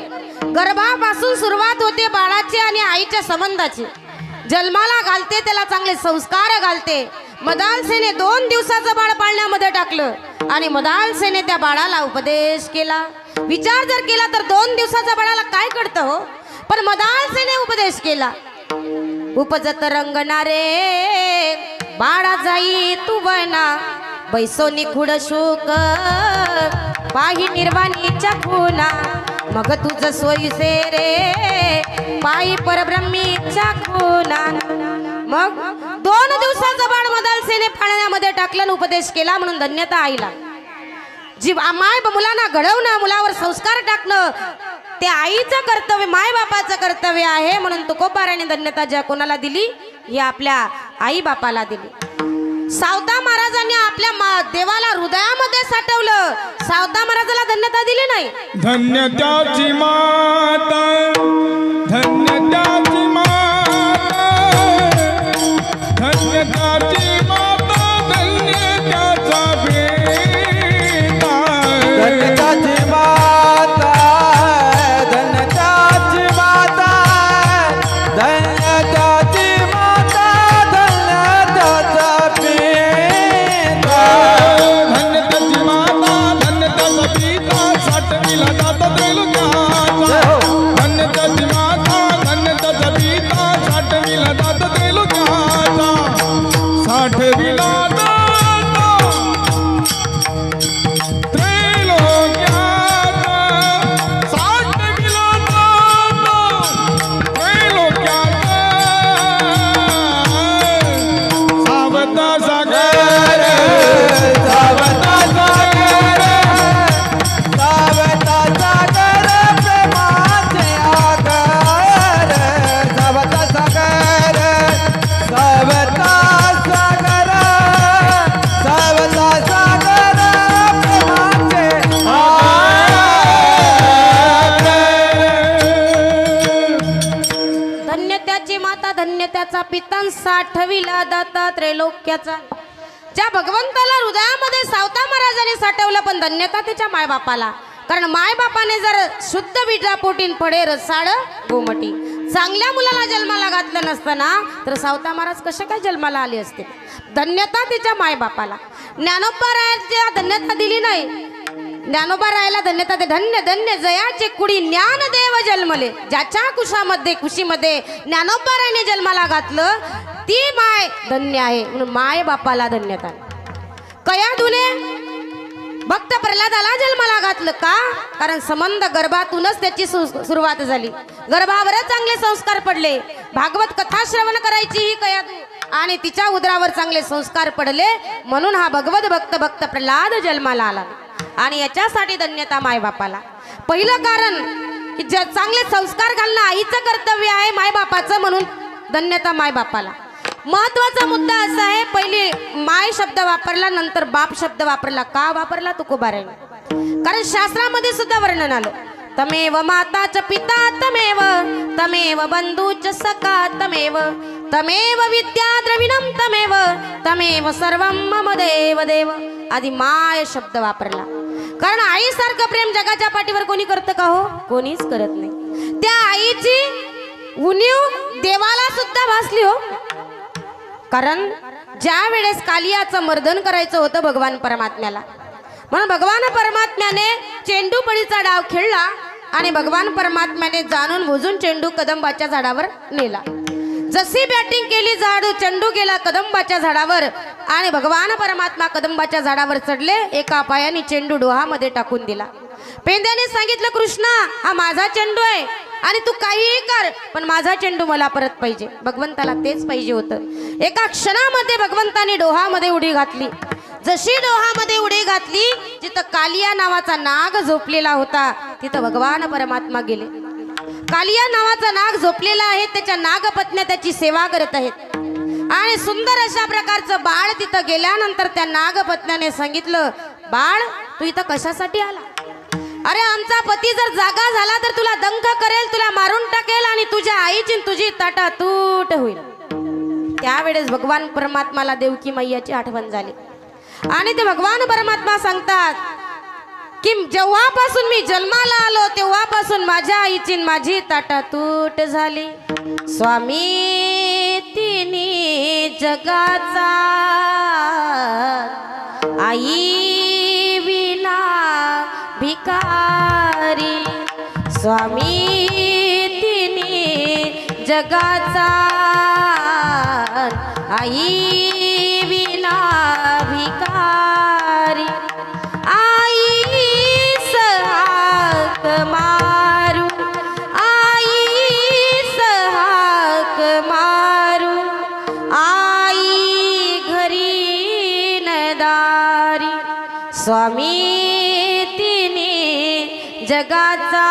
[SPEAKER 1] गर्भापासून सुरुवात होते बाळाची आणि आईच्या संबंधाची. जन्माला घालते त्याला चांगले संस्कार घालते. मदाल सेने 2 दिवसाचं बाळ पाळण्यामध्ये टाकलं आणि मदाल सेने त्या बाळाला उपदेश केला. विचार जर केला तर 2 दिवसाच्या बाळाला काय कळतं हो, पण मदाल सेने उपदेश केला. उपजत रंगणारे बाळा जाई तू बना, बैसोनी खुड शोक पाही निर्वाणीच्या खुना, मग तुझ सोयीसे रे पायी परब्रह्मीच्या खुना. मग 2 दिवसाचं बाळ मदालसेने पाळण्यामध्ये टाकलं आणि उपदेश केला. म्हणून धन्यता आईला. जी माय मुलांना घडवणं, मुलावर संस्कार टाकणं ते आईचं कर्तव्य, माय बापाचं कर्तव्य आहे. म्हणून तुकोबाराने धन्यता ज्या कोणाला दिली, ही आपल्या आई बापाला दिली. सावता महाराजांनी आपल्या देवाला हृदयामध्ये साठवलं. सावता महाराजाला धन्यता दिली नाही.
[SPEAKER 2] धन्य त्याची माता, धन्य त्याची माता, धन्य त्याची माता, धन्य त्याचा बेटा.
[SPEAKER 3] धन्यताची माता, धन्यताची माता, धन्यताची माता, धन्यताचा पिता.
[SPEAKER 2] धन्य त्याची माता, धन्य त्याचा पिता, साठविला जातो त्रिलोक्याचा. धन्य त्याची माता, धन्य त्याचा पिता, साठविला जातो त्रिलोक्याचा. साठविला
[SPEAKER 3] सागर
[SPEAKER 1] पण साठविला दाता त्रैलोक्याचा. ज्या भगवंताला हृदयामध्ये सावता महाराजांनी साठवलं, पण धन्यता त्याच्या मायबापाला. कारण मायबापाने जर शुद्ध बीजापोटीन फडे रसाळ गोमटी चांगल्या मुलाला जन्माला घातलं नसतं ना, तर सावता महाराज कसे काय जन्माला आले असते. धन्यता तिच्या मायबापाला. ज्ञानोबा रायाच्या धन्यता दिली नाही. ज्ञानोबा रायाला धन्यता दे. धन्य धन्य जयाचे कुडी ज्ञानदेव जन्मले. ज्याच्या कुशामध्ये खुशीमध्ये ज्ञानोबा रायाने जन्माला घातलं, ती माय धन्य आहे. म्हणून माय बापाला धन्यता. कया दुले भक्त प्रल्हादाला जन्माला घातलं का? कारण संबंध गर्भातूनच त्याची सुरुवात झाली. गर्भावरच चांगले संस्कार पडले. भागवत कथा श्रवण करायची ही कयादू आणि तिच्या उदरावर चांगले संस्कार पडले, म्हणून हा भगवत भक्त प्रल्हाद जन्माला आला. आणि याच्यासाठी धन्यता मायबापाला. पहिलं कारण की चांगले संस्कार घालणं आईचं कर्तव्य आहे, मायबापाचं, म्हणून धन्यता मायबापाला. महत्वाचा मुद्दा असा आहे, पहिली माय शब्द वापरला, नंतर बाप शब्द वापरला. का वापरला तुकोबाराने? कारण शास्त्रामध्ये सुद्धा वर्णन आलं. तमेव माता च पिता तमेव, तमेव बंधू च सखा तमेव, तमेव विद्या द्रविणम तमेव, तमेव सर्वम मम देव देव. आधी माय शब्द वापरला. कारण आईसारखं प्रेम जगाच्या पाठीवर कोणी करतं का? हो, कोणीच करत नाही. त्या आईची उणीव देवाला सुद्धा भासली. हो, कारण ज्या वेळेस कालियाचं मर्दन करायचं होतं भगवान परमात्म्याला, म्हणून भगवान परमात्म्याने चेंडूपळीचा डाव खेळला आणि भगवान परमात्म्याने जाणून बुजून चेंडू कदंबाच्या झाडावर नेला. जशी बॅटिंग केली, चेंडू गेला कदंबाच्या झाडावर आणि भगवान परमात्मा कदंबाच्या झाडावर चढले. एका पायाने चेंडू डोहामध्ये टाकून दिला. पेंद्याने सांगितलं, कृष्णा हा माझा चेंडू आहे आणि तू काहीही कर, पण माझा चेंडू मला परत पाहिजे. भगवंताला तेच पाहिजे होतं. एका क्षणामध्ये भगवंताने डोहामध्ये उडी घातली. जशी डोहामध्ये उडी घातली, जिथं कालिया नावाचा नाग झोपलेला होता, तिथं भगवान परमात्मा गेले. कालिया नावाचा नाग झोपलेला आहे, त्याच्या नागपत्न्या त्याची सेवा करत आहेत. आणि सुंदर अशा प्रकारचं बाळ तिथं गेल्यानंतर त्या नागपत्न्याने सांगितलं, बाळ तू इथं कशासाठी आला? अरे आमचा पती जर जागा झाला तर तुला दंग करेल, तुला मारून टाकेल आणि तुझ्या आईची तुझी ताटातूट होईल. त्यावेळेस भगवान परमात्माला देवकी मैयाची आठवण झाली आणि ते भगवान परमात्मा सांगतात की जेव्हापासून मी जन्माला आलो तेव्हापासून माझ्या आईची माझी ताटातूट झाली. स्वामी तिन्ही जगाचा आई विना भिकारी. स्वामी तिन्ही जगाचा आई विना भिकारी. आई सहाक मारू, आई सहाक मारू, आई घरी नदारी. स्वामी तिन्ही जगाचा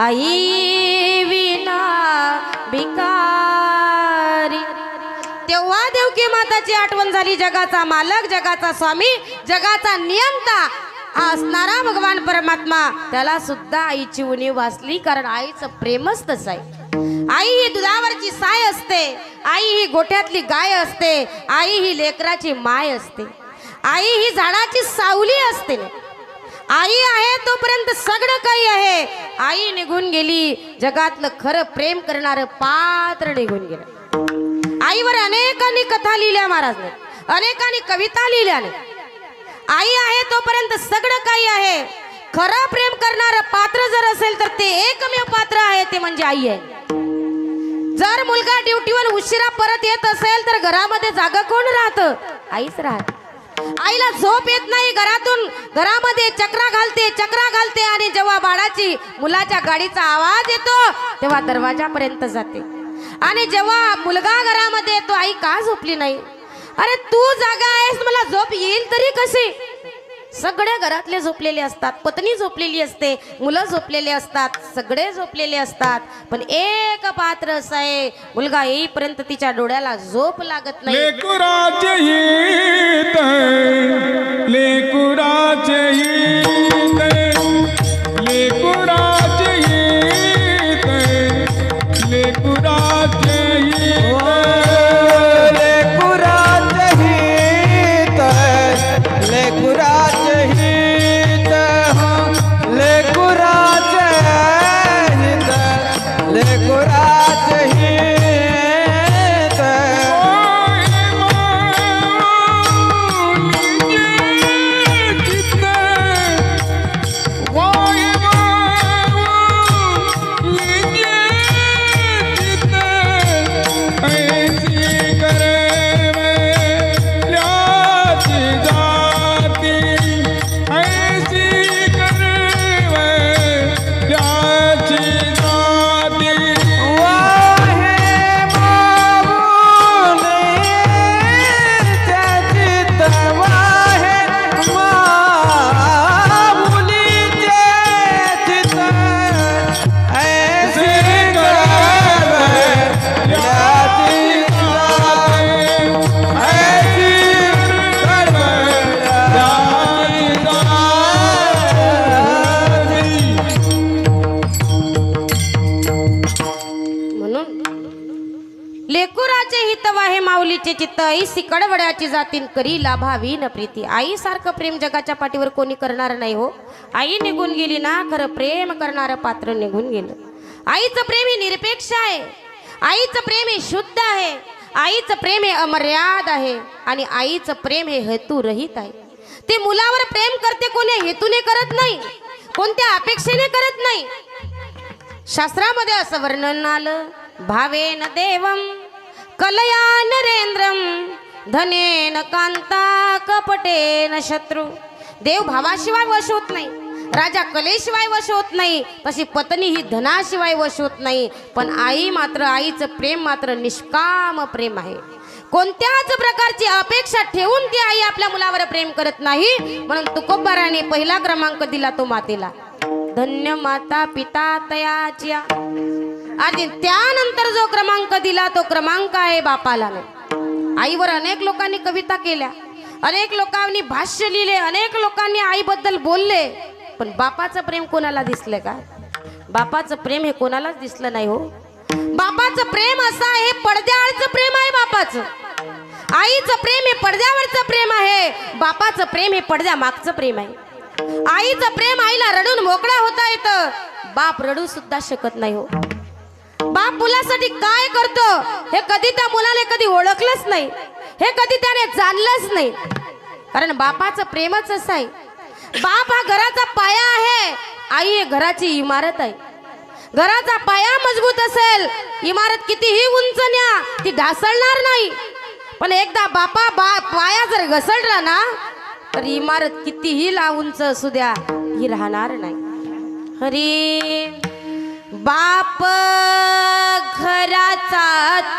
[SPEAKER 1] आई विना भिकारी. तेव्हा देवकी माताची आठवण झाली. जगाचा मालक, जगाचा स्वामी, जगाचा नियंता हा असणारा भगवान परमात्मा, त्याला सुद्धा आईची उणीव भासली. कारण आईचं प्रेमच तसं आहे. आई ही दुधावरची साय असते, आई ही गोठ्यातली गाय असते, आई ही लेकराची माय असते, आई ही झाडाची सावली असते. आई आहे तोपर्यंत सगळं काही आहे. आई निघून गेली, जगातलं खरं प्रेम करणारं पात्र निघून गेलं. आईवर अनेकांनी कथा लिहिल्या महाराजने, अनेकांनी कविता लिहिल्या. आई आहे तोपर्यंत सगळं काही आहे. खरं प्रेम करणारं पात्र जर असेल तर ते एकमेव पात्र आहे, ते म्हणजे आई आहे. जर मुलगा ड्युटीवर उशिरा परत येत असेल तर घरामध्ये जागा कोण राहतं? आईच राहत. आईला झोप येत नाही, घरामध्ये चक्रा घालते आणि जेव्हा बाळाची मुलाच्या गाडीचा आवाज येतो तेव्हा दरवाजापर्यंत जाते. आणि जेव्हा मुलगा घरामध्ये येतो, आई का झोपली नाही? अरे तू जागा आहेस, मला झोप येईल तरी कशी? सगळे घरातले झोपलेले असतात, पत्नी झोपलेली असते, मुलं झोपलेले असतात, सगळे झोपलेले असतात. पण एक पात्र असं आहे, मुलगा येईपर्यंत तिच्या डोळ्याला झोप लागत नाही.
[SPEAKER 2] लेकुराचे हित, लेकुराचे हित, लेकुराचे हित, लेकुराचे
[SPEAKER 1] ममतेचे चित्त ऐसी कडवड्याची जातीन करी लाभावी न प्रीती. आई सारखं प्रेम जगाच्या पाठीवर कोणी करणार नाही हो. आई निघून गेली ना, खरं प्रेम करणारं पात्र निघून गेलं. आईचं प्रेम हे निरपेक्ष आहे, आईचं प्रेम हे शुद्ध आहे, आईचं प्रेम हे अमर्याद आहे आणि आईचं प्रेम हे हेतुरहित आहे. ते मुलावर प्रेम करते कोणी हेतूने करत नाही, कोणत्या अपेक्षेने करत नाही. शास्त्रामध्ये असं वर्णन आलं, भावेन देवम कलया नरेंद्रम धनेन कांता कपटेन शत्रू. देव भावाशिवाय वश होत नाही, राजा कलेशिवाय वश होत नाही, तशी पत्नी ही धनाशिवाय वश होत नाही. पण आई मात्र, आईचं प्रेम मात्र निष्काम प्रेम आहे. कोणत्याच प्रकारची अपेक्षा ठेवून ती आई आपल्या मुलावर प्रेम करत नाही. म्हणून तुकोबाराने पहिला क्रमांक दिला तो मातेला, धन्य माता पिता तयाच्या. आणि त्यानंतर जो क्रमांक दिला तो क्रमांक आहे बापाला. आईवर अनेक लोकांनी कविता केल्या, अनेक लोकांनी भाष्य लिहिले, अनेक लोकांनी आईबद्दल बोलले, पण बापाचं प्रेम कोणाला दिसलं का? बापाचं प्रेम हे कोणालाच दिसलं नाही हो. बापाचं प्रेम असं आहे, पडद्याआडचं प्रेम आहे बापाचं. आईचं प्रेम हे पडद्यावरचं प्रेम आहे, बापाचं प्रेम हे पडद्या मागचं प्रेम आहे. आईचं प्रेम आईला रडून मोकळा होता येतं, बाप रडू सुद्धा शकत नाही हो. बाप मुलासाठी काय करतो हे कधी त्या मुलाने कधी ओळखलंच नाही, हे कधी त्याने जाणलंच नाही. कारण बापाचं प्रेमच असं आहे. बाप हा घराचा पाया आहे, आई हे घराची इमारत आहे. घराचा पाया मजबूत असेल, इमारत कितीही उंच न्या ती ढासळणार नाही. पण एकदा पाया जर घसरला ना, तर इमारत कितीही उंच असू द्या ही राहणार नाही. हरी बाप घराचा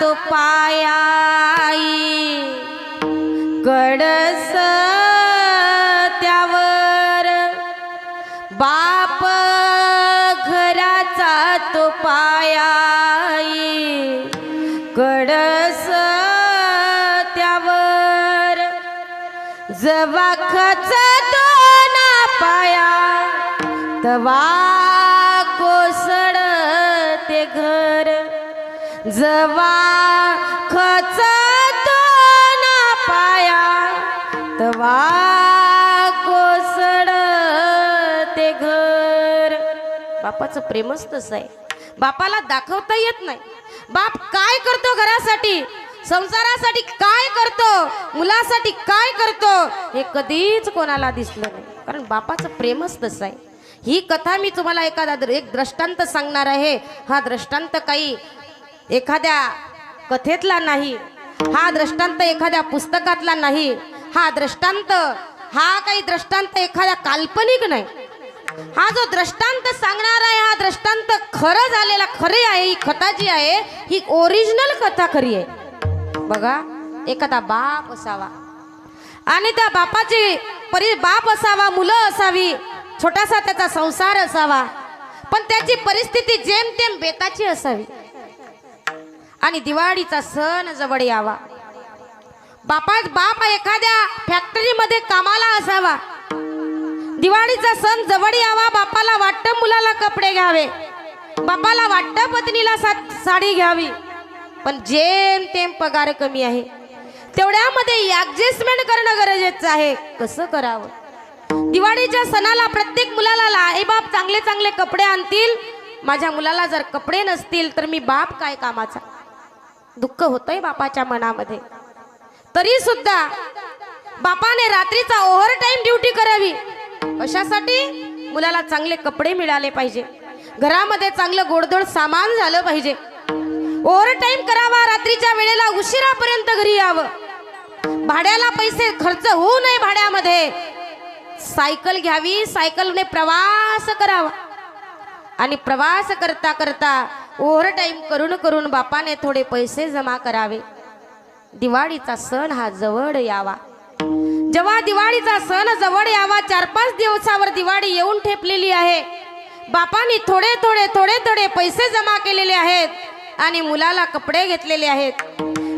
[SPEAKER 1] तो पाया, गडस त्यावर. बाप घराचा तो पाया, गडस त्यावर. जवा खचतो ना पाया, तवा कोसळते घर. जवा खचतो ना पाया, तवा कोसळते घर. बापाचं प्रेमच तसं आहे, बापाला दाखवता येत नाही. बाप काय करतो घरासाठी, संसारासाठी काय करतो, मुलासाठी काय करतो हे कधीच कोणाला दिसलं नाही. कारण बापाचं प्रेमच तसं आहे. ही कथा मी तुम्हाला एक दृष्टांत सांगणार आहे. हा दृष्टांत काही एखाद्या कथेतला नाही, हा दृष्टांत एखाद्या पुस्तकातला नाही, हा काही दृष्टांत एखाद्या काल्पनिक नाही. हा जो दृष्टांत सांगणार आहे, हा दृष्टांत खरं झालेला खरे आहे. ही कथा जी आहे ही ओरिजिनल कथा खरी आहे. बघा, एखादा बाप असावा आणि त्या बापाची बाप असावा, मुलं असावी, छोटासा त्याचा संसार असावा, पण त्याची परिस्थिती जेमतेम बेताची असावी. आणि दिवाळीचा सण जवळ यावा. बाप एखाद्या फॅक्टरीमध्ये कामाला असावा. दिवाळीचा सण जवळ यावा. बापाला वाटतं मुलाला कपडे घ्यावे, बापाला वाटतं पत्नीला साडी घ्यावी, पण जेमतेम पगार कमी आहे. तेवढ्यामध्ये ऍडजस्टमेंट करणं गरजेचं आहे. कसं करावं? दिवाळीच्या सणाला प्रत्येक मुलाला आई-बाप चांगले चांगले कपडे आणतील. माझ्या मुलाला जर कपडे नसतील तर मी बाप काय कामाचा? दुःख होतंय बापाच्या मनामध्ये. तरी सुद्धा बापाने रात्रीचा ओव्हर टाइम ड्युटी करावी. कशासाठी? मुलाला चांगले कपडे मिळाले पाहिजे, घरामध्ये चांगलं गोडधोड सामान झालं पाहिजे. ओव्हर टाइम करावा, रात्रीच्या वेळेला उशिरापर्यंत घरी यावं. भाड्याला पैसे खर्च होऊ नये. भाड्यामध्ये सायकल घ्यावी, सायकलने प्रवास करावा. आणि प्रवास करता करता ओव्हर टाइम करून करून बापाने थोडे पैसे जमा करावे. दिवाळीचा सण हा जवळ यावा. जेव्हा दिवाळीचा सण जवळ यावा, 4-5 दिवसावर दिवाळी येऊन ठेपलेली आहे. बापाने थोडे थोडे थोडे थोडे पैसे जमा केलेले आहेत आणि मुलाला कपडे घेतलेले आहेत.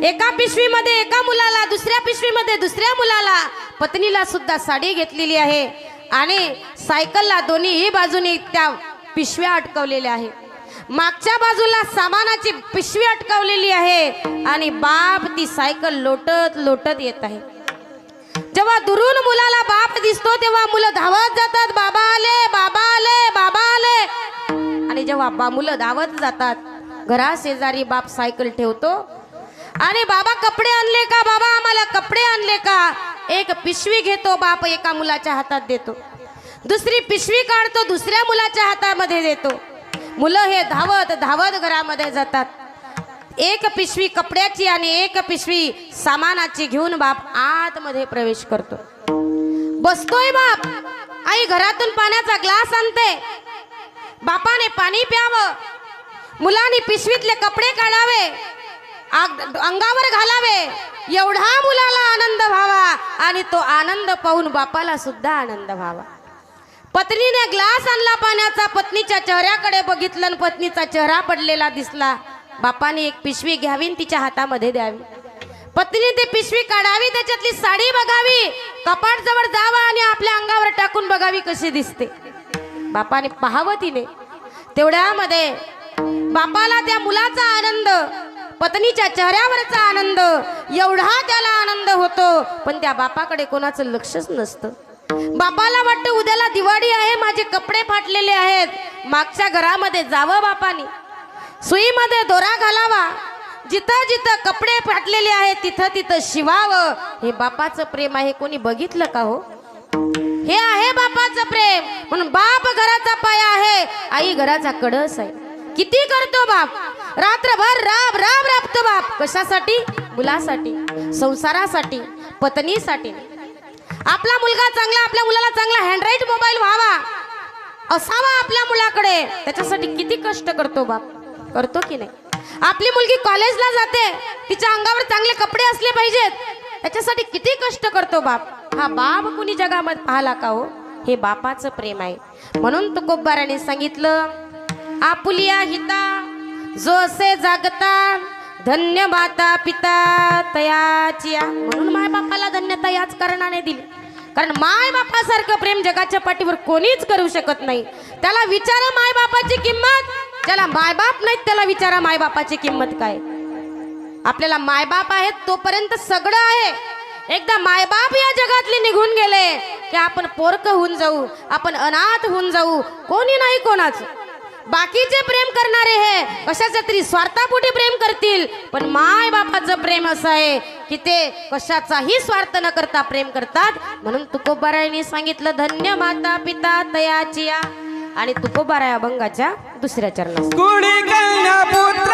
[SPEAKER 1] एका पिशवीमध्ये एका मुलाला, दुसऱ्या पिशवीमध्ये दुसऱ्या मुलाला, पत्नीला सुद्धा साडी घेतलेली आहे आणि सायकलला दोन्ही बाजूनी त्या पिशव्या अटकवलेल्या आहेत. मागच्या बाजूला सामानाची पिशवी अटकावलेली आहे आणि बाप ती सायकल लोटत लोटत येत आहे. जेव्हा दुरून मुलाला बाप दिसतो तेव्हा मुलं धावत जातात, बाबा आले, बाबा आले, बाबा आले. आणि जेव्हा मुलं धावत जातात घरा शेजारी बाप सायकल ठेवतो आणि बाबा कपडे आणले का, बाबा आम्हाला कपडे आणले का. एक पिशवी घेतो बाप, एका मुलाच्या हातात देतो. दुसरी पिशवी काढतो, दुसऱ्या मुलाच्या हातामध्ये देतो. मुलं हे धावत धावत घरामध्ये जातात. एक पिशवी कपड्याची आणि एक पिशवी सामानाची घेऊन बाप आतमध्ये प्रवेश करतो. बसतोय बाप, आई घरातून पाण्याचा ग्लास आणते. बापाने पाणी प्यावं, मुलांनी पिशवीतले कपडे काढावे, अंगावर घालावे, एवढा मुलाला आनंद व्हावा आणि तो आनंद पाहून बापाला सुद्धा आनंद व्हावा. पत्नीने ग्लास आणला पाण्याचा, पत्नीच्या चेहऱ्याकडे बघितलं आणि पत्नीचा चेहरा पडलेला दिसला. बापाने एक पिशवी घ्यावी तिच्या हातामध्ये द्यावी. पत्नीने ती पिशवी काढावी, त्याच्यातली साडी बघावी, कपाट जवळ जावा आणि आपल्या अंगावर टाकून बघावी कशी दिसते. बापाने पाहावं तिने. तेवढ्यामध्ये बापाला त्या मुलाचा आनंद, पत्नीच्या चेहऱ्यावरचा आनंद, एवढा त्याला आनंद होतो. पण त्या बापाकडे कोणाचं लक्षच नसतं. बापाला वाटतं उद्याला दिवाळी आहे, माझे कपडे फाटलेले आहेत, मागच्या घरामध्ये जावं बापाने, सुईमध्ये दोरा घालावा, जिथं जिथं कपडे फाटलेले आहेत तिथं तिथं शिवावं. हे बापाचं प्रेम आहे. कोणी बघितलं का हो? हे आहे बापाचं प्रेम. म्हणून बाप घराचा पाया आहे, आई घराचा कळस आहे. किती करतो बाप, रात्रभर राब राब राबतो बाप. कशासाठी? मुलासाठी, संसारासाठी, पत्नीसाठी. आपला मुलगा चांगला, आपल्या मुलाला चांगला हँडराईट मोबाईल व्हावा असावा आपल्या मुलाकडे, त्याच्यासाठी किती कष्ट करतो बाप. करतो की नाही? आपली मुलगी कॉलेजला जाते, तिच्या अंगावर चांगले कपडे असले पाहिजेत, त्याच्यासाठी किती कष्ट करतो बाप. हा बाप कुणी जगामध्ये पाहला का हो? हे बापाचं प्रेम आहे. म्हणून तुकोबाराने सांगितलं, आपुलिया हिता जो असे जागता, धन्य माता पिता तयाचिया. म्हणून माय बापाला धन्यता याच कारणाने दिली, कारण माय बापासारखं प्रेम जगाच्या पाठीवर कोणीच करू शकत नाही. त्याला विचारा माय बापाची किंमत, ज्याला मायबाप नाहीत त्याला विचारा मायबापाची किंमत काय. आपल्याला मायबाप आहेत तोपर्यंत सगळं आहे. एकदा मायबाप या जगातले निघून गेले की आपण पोरक होऊन जाऊ, आपण अनाथ होऊन जाऊ, कोणी नाही कोणाचं. बाकीचे प्रेम करणारे हे कशाच्या तरी स्वार्थापोटी प्रेम करतील, पण माय बापाचं प्रेम असं आहे की ते कशाचाही स्वार्थ न करता प्रेम करतात. म्हणून तुकोबारायांनी सांगितलं, धन्य माता पिता तयाचिया. आणि तुकोबाराय अभंगाच्या दुसऱ्या चरणात,
[SPEAKER 3] कुडी कन्या पुत्र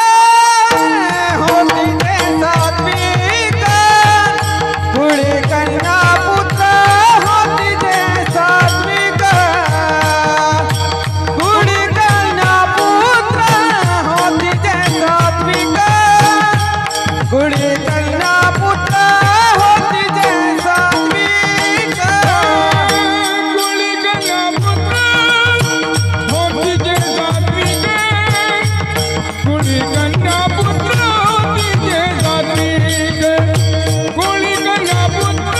[SPEAKER 3] होती ते सात्विक, कुडी कन्या पुत्र होती ते सात्विक, कुडी कन्या पुत्र होती ते सात्विक, कुडी कन्या पुत्र होती ते सात्विक,
[SPEAKER 2] कुळी कन्या पुत्र होती जे सात्विक, कुळी कन्या पुत्र होती जे सात्विक, कुळी कन्या पुत्र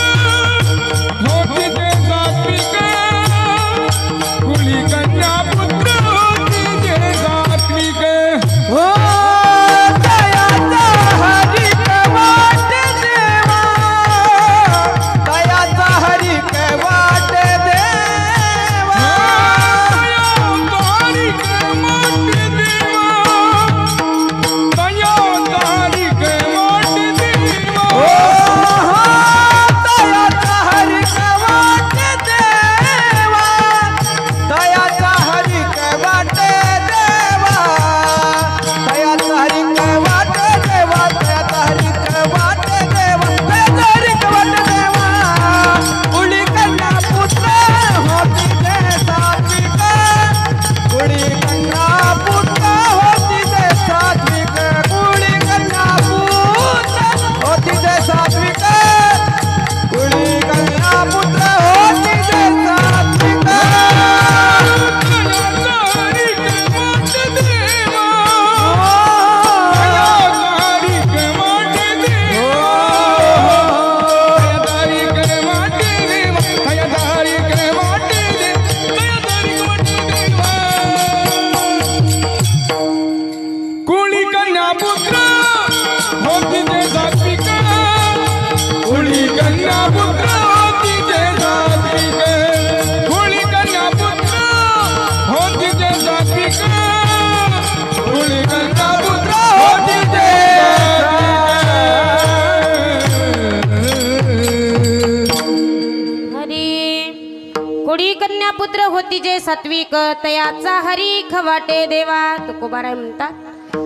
[SPEAKER 1] होती जे सात्विक तयाचा हरीख वाटे देवा. तुकोबाराय म्हणतात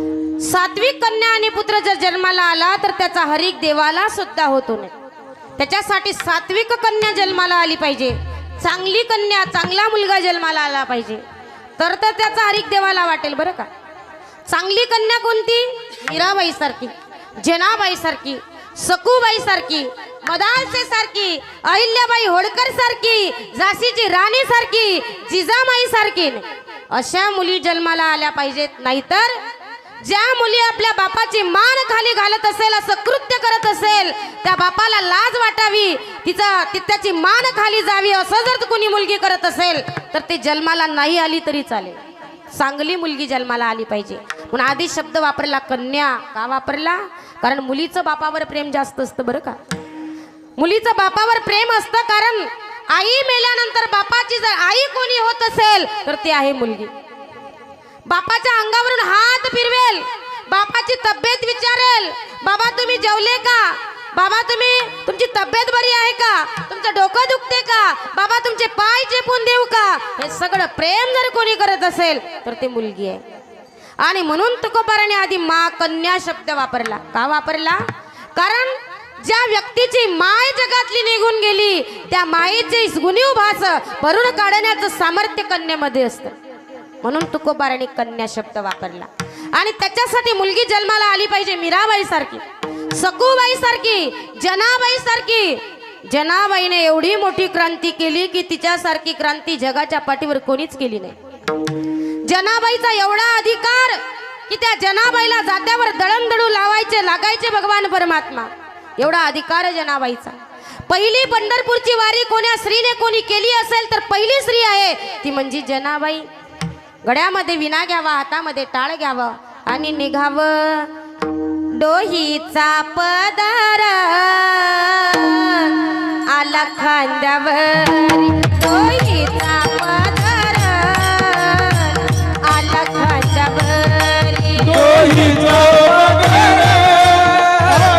[SPEAKER 1] सात्विक कन्या आणि पुत्र जर जन्माला आला तर त्याचा हरीक देवाला सुद्धा होतो नाही. त्याच्यासाठी सात्विक कन्या जन्माला आली पाहिजे, चांगली कन्या चांगला मुलगा जन्माला आला पाहिजे, तर त्याचा हरीक देवाला वाटेल बरं का. चांगली कन्या कोणती? मीराबाई सारखी, जनाबाई सारखी, सखूबाई सारखी, मदालसे सारखी, अहिल्याबाई होळकर सारखी, झाशीची राणी सारखी, जिजामाई सारखी अशा मुली जन्माला आल्या पाहिजेत. नाहीतर ज्या मुली आपल्या बापाची मान खाली घालत असेल, असं कृत्य करत असेल, त्या बापाला लाज वाटावी, त्याची मान खाली जावी असं जर कोणी मुलगी करत असेल तर ते जन्माला नाही आली तरी चालेल. चांगली मुलगी जन्माला आली पाहिजे. म्हणून आधी शब्द वापरला कन्या. का वापरला? कारण मुलीचं बापावर प्रेम जास्त असतं बरं का. मुलीचं बापावर प्रेम असतं कारण आई मेल्यानंतर बापाची जर आई कोणी होत असेल तर ती आहे मुलगी. बापाच्या अंगावरून हात फिरवेल, बापाची तब्येत विचारेल, बाबा तुम्ही जेवले का, बाबा तुमची तब्येत बरी आहे का, तुमचं डोकं दुखते का, बाबा तुमचे पाय चेपून देऊ का, हे सगळं प्रेम जर कोणी करत असेल तर ते मुलगी आहे. आणि म्हणून तुकोबाराने आधी मा कन्या शब्द वापरला. का वापरला? कारण ज्या व्यक्तीची माय जगातली निघून गेली त्या मायेचे गुणीव भास भरून काढण्याचं सामर्थ्य कन्यामध्ये असतं. म्हणून तुकोबाराने कन्या शब्द वापरला. आणि त्याच्यासाठी मुलगी जन्माला आली पाहिजे मीराबाई सारखी, सखूबाई सारखी, जनाबाई सारखी. जनाबाईने एवढी मोठी क्रांती केली की तिच्यासारखी क्रांती जगाच्या पाठीवर कोणीच केली नाही. जनाबाईचा एवढा अधिकार की त्या जनाबाईला जात्यावर दळणदळू लागायचे भगवान परमात्मा. एवढा अधिकार जनाबाईचा. पहिली पंढरपूरची वारी कोण्या स्त्रीने कोणी केली असेल तर पहिली स्त्री आहे ती म्हणजे जनाबाई. गळ्यामध्ये विना घ्यावा, हातामध्ये टाळ घ्यावा आणि निघावं डोहीचा पदर आला खांद्यावर, डोहीचा पदर आला खांद्यावर,
[SPEAKER 2] डोहीचा पदर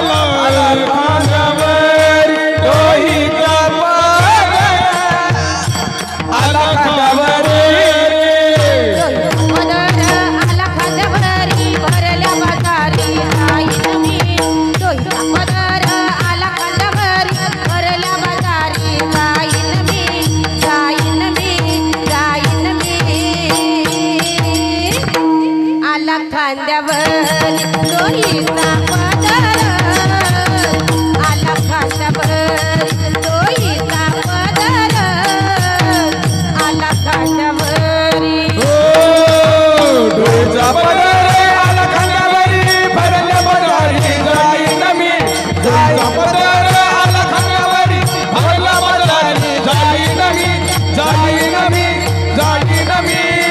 [SPEAKER 2] आला खांद्यावर, डोहीचा पदर आला खांद्यावर,
[SPEAKER 1] खांद्यावर डोहीचा पदर आला खांद्यावर, डोहीचा पदर आला खांद्यावर,
[SPEAKER 2] डोहीचा पदर आला खांद्यावरी, भरल्या बजारी जाईन मी, डोहीचा पदर आला खांद्यावरी, भरल्या बजारी जाईन मी, जाईन मी, जाईन मी,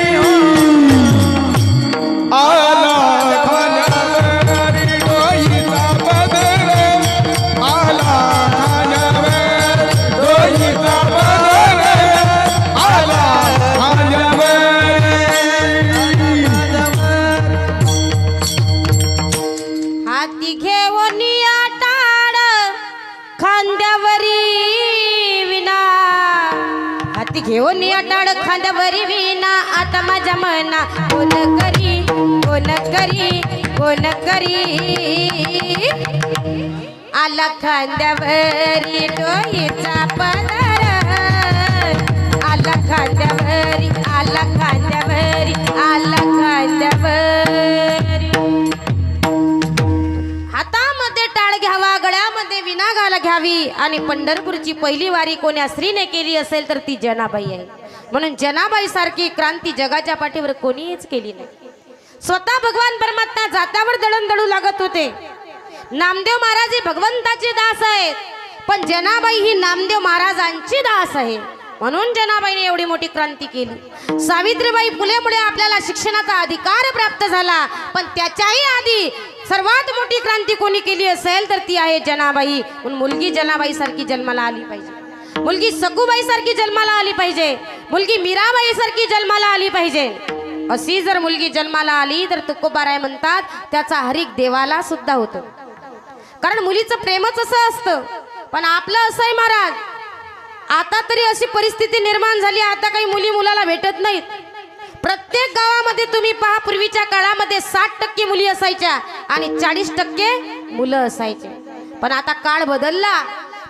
[SPEAKER 2] आला खांद्यावरी, डोहीचा पदर आला खांद्यावर, डोहीचा पदर आला खांद्यावर.
[SPEAKER 1] हाती घेऊन टाळ खांद्यावरी विना, हाती घेऊन टाळ खांद्यावरी विना, आता माझ्या मना कोण करी, कोण करी, कोण करी, आला खांद्यावरी डोहीचा पदर आला खांद्यावरी, आला खांद्यावरी, आला खांद्यावरी. हातामध्ये टाळ घ्यावा, गळ्यामध्ये विना घाला घ्यावी. आणि पंढरपूरची पहिली वारी कोण्या स्त्रीने केली असेल तर ती जनाबाई आहे. म्हणून जनाबाई सारखी क्रांती जगाच्या पाठीवर कोणीच केली नाही. स्वतः भगवान परमात्मा जात्यावर दळणदळू लागत होते. नामदेव महाराज हे भगवंताचे दास आहेत, पण जनाबाई ही नामदेव महाराजांची दास आहे. म्हणून जनाबाईने एवढी मोठी क्रांती केली. सावित्रीबाई फुलेमुळे आपल्याला शिक्षणाचा अधिकार प्राप्त झाला, पण त्याच्याही आधी सर्वात मोठी क्रांती कोणी केली असेल तर ती आहे जनाबाई. म्हणून मुलगी जनाबाई सारखी जन्माला आली पाहिजे, मुलगी सखूबाई सारखी जन्माला आली पाहिजे, मुलगी मीराबाई सारखी जन्माला आली पाहिजे. अशी जर मुलगी जन्माला आली तर तुकोबाराय म्हणतात त्याचा हरीक देवाला सुद्धा होतो. कारण मुलीचं प्रेमच असं असतं. पण आपलं असं आहे महाराज, आता तरी अशी परिस्थिती निर्माण झाली, आता काही मुली मुलाला भेटत नाहीत. प्रत्येक गावामध्ये तुम्ही पहा, पूर्वीच्या काळामध्ये 60% मुली असायच्या आणि 40% मुलं असायचे. पण आता काळ बदलला.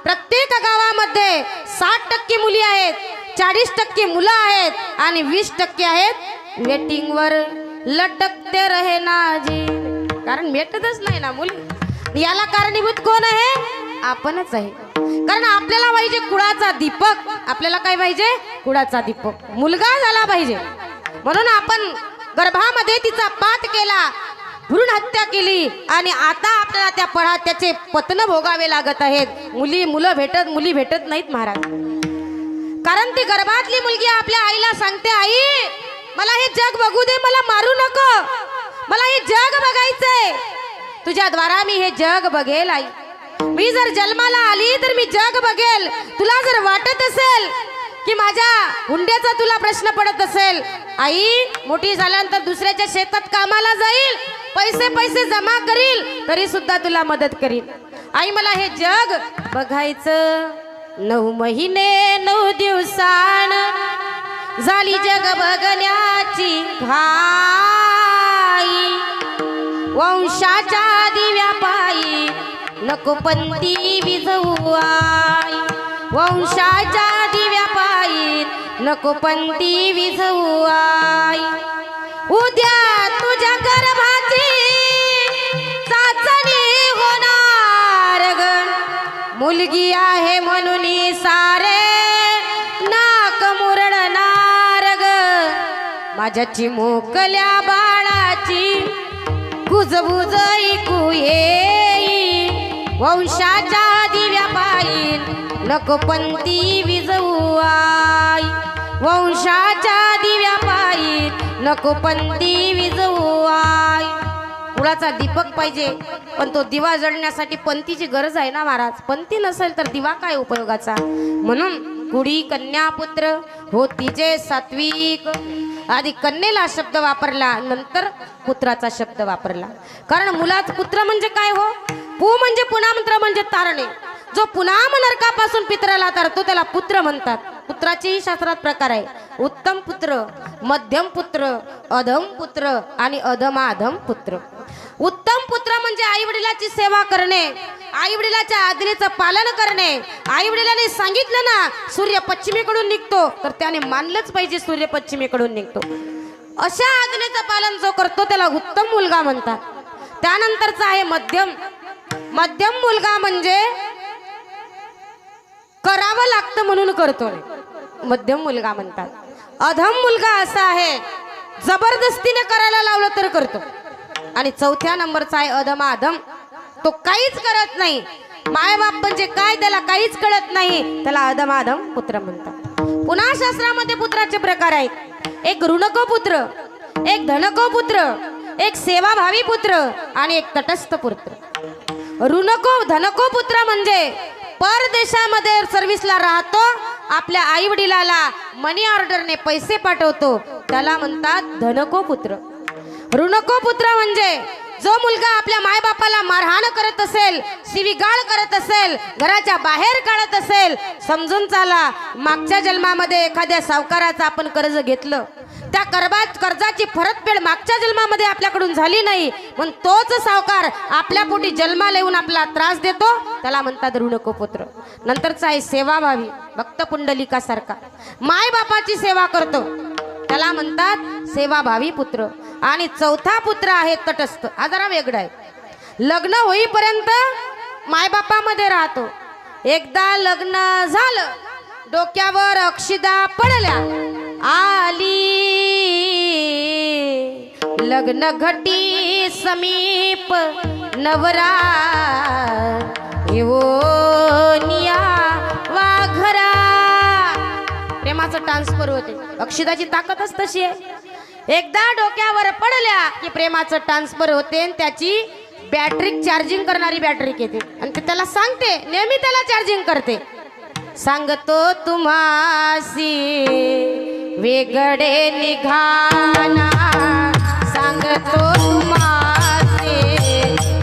[SPEAKER 1] प्रत्येक गावामध्ये 60% मुली आहेत, 40% मुलं आहेत आणि 20% आहेत वेटिंगवर. लटकते रहे ना जी, कारण भेटतच नाही ना मुली. याला कारणीभूत कोण आहे? आपणच आहे. कारण आपल्याला पाहिजे कुळाचा दीपक. आपल्याला काय पाहिजे? कुळाचा दीपक, मुलगा झाला पाहिजे. म्हणून आपण गर्भामध्ये तिचा पात केला, भ्रूण हत्या केली आणि आता आपल्याला त्याचे पतन भोगावे लागत आहेत. मुली भेटत नाहीत महाराज. कारण ती गर्भातली मुलगी आपल्या आईला सांगते, आई मला हे जग बघू दे, मला मारू नको, मला हे जग बघायचंय, तुझ्या द्वारा मी हे जग बघेल आई. मी जर जन्माला आली तर मी जग बघेल. तुला जर वाटत असेल की माझ्या हुंड्याचा तुला प्रश्न पडत असेल, आई मोठी झाल्यानंतर दुसऱ्याच्या शेतात कामाला जाईल, पैसे जमा करील, तरी सुद्धा तुला मदत करील. आई मला हे जग बघायचं. 9 महिने 9 दिवसाण झाली जग बघण्याची घाई. वंशाच्या दिव्या पायी नको पंती विझवू आई. वंशाच्या दिव्या पायी नको पंती विझवू आई. उद्या तुझ्या गर्भाची चाचणी होणार ग, मुलगी आहे म्हणून सारे नाक मुरडणार ग. माझ्या चिमुकल्या बाळाची गुजबुज ऐकू येई. वंशाच्या दिव्या पायी नको पंती विझवू आई. वंशाच्या दिव्या पायी नको पंती विझवू आई. कुळाचा दीपक पाहिजे, पण तो दिवा जळण्यासाठी पंतीची गरज आहे ना महाराज. पंती नसेल तर दिवा काय उपयोगाचा. म्हणून कुडी कन्या पुत्र होतीचे सात्विक. आधी कन्येला शब्द वापरला, नंतर पुत्राचा शब्द वापरला. कारण मुलाच पुत्र म्हणजे काय हो? पू म्हणजे पुन्हा मंत्र म्हणजे तारणे. जो पुन्हा नरकापासून पितराला तारतो त्याला पुत्र म्हणतात. पुत्राचेही शास्त्रात प्रकार आहे. उत्तम पुत्र, मध्यम पुत्र, अधम पुत्र आणि अधमाधम पुत्र. उत्तम पुत्र म्हणजे आई वडिलाची सेवा करणे, आई वडिलाच्या आज्ञेचं पालन करणे. आई वडिलांनी सांगितलं ना सूर्य पश्चिमेकडून निघतो, तर त्याने मानलंच पाहिजे सूर्य पश्चिमेकडून निघतो. अशा आज्ञेचं पालन जो करतो त्याला उत्तम मुलगा म्हणतात. त्यानंतरचा आहे मध्यम. मध्यम मुलगा म्हणजे करावं लागतं म्हणून करतो, मध्यम मुलगा म्हणतात. अधम मुलगा असा आहे जबरदस्तीने करायला लावलं तर करतो. आणि चौथ्या नंबरचा आहे अधमाधम. तो काहीच करत नाही, मायबाप म्हणजे काय त्याला काहीच कळत नाही, त्याला अधमाधम पुत्र म्हणतात. पुन्हा शास्त्रामध्ये पुत्राचे प्रकार आहेत. एक ऋणको पुत्र, एक धनको पुत्र, एक सेवाभावी पुत्र आणि एक तटस्थ पुत्र. ऋणको धनको पुत्र म्हणजे परदेशामध्ये सर्व्हिसला राहतो, आपल्या आई वडिलाला मनी ऑर्डरने पैसे पाठवतो, त्याला म्हणतात धनको पुत्र. ऋणको पुत्र म्हणजे जो मुलगा आपल्या मायबापाला मारहाण करत असेल, शिवीगाळ करत असेल, घराच्या बाहेर काढत असेल, समजून चाला मागच्या जन्मामध्ये एखाद्या सावकाराचं आपण कर्ज घेतलं, त्या कर्जाची परतफेड मागच्या जन्मामध्ये आपल्याकडून झाली नाही, पण तोच सावकार आपल्या पोटी जन्माला येऊन आपला त्रास देतो, त्याला म्हणतात ऋणको पुत्र. नंतरचा आहे सेवाभावी, भक्त पुंडलिकासारखा माय बापाची सेवा करतो, त्याला म्हणतात सेवाभावी पुत्र. आणि चौथा पुत्र आहे तटस्थ. हा जरा वेगळा आहे. लग्न होईपर्यंत मायबापामध्ये राहतो, एकदा लग्न झालं डोक्यावर अक्षिदा पडल्या, आली लग्न घटी समीप नवरा निया वाघरा. प्रेमाचं ट्रान्सफर होते, अक्षिदाची ताकदच तशी आहे. एकदा डोक्यावर पडल्या की प्रेमाचं ट्रान्सफर होते, त्याची बॅटरी चार्जिंग करणारी बॅटरी येते आणि ते त्याला सांगते, नेहमी त्याला चार्जिंग करते. सांगतो तुम्हासी वेगळे निघाना, सांगतो तुम्हासी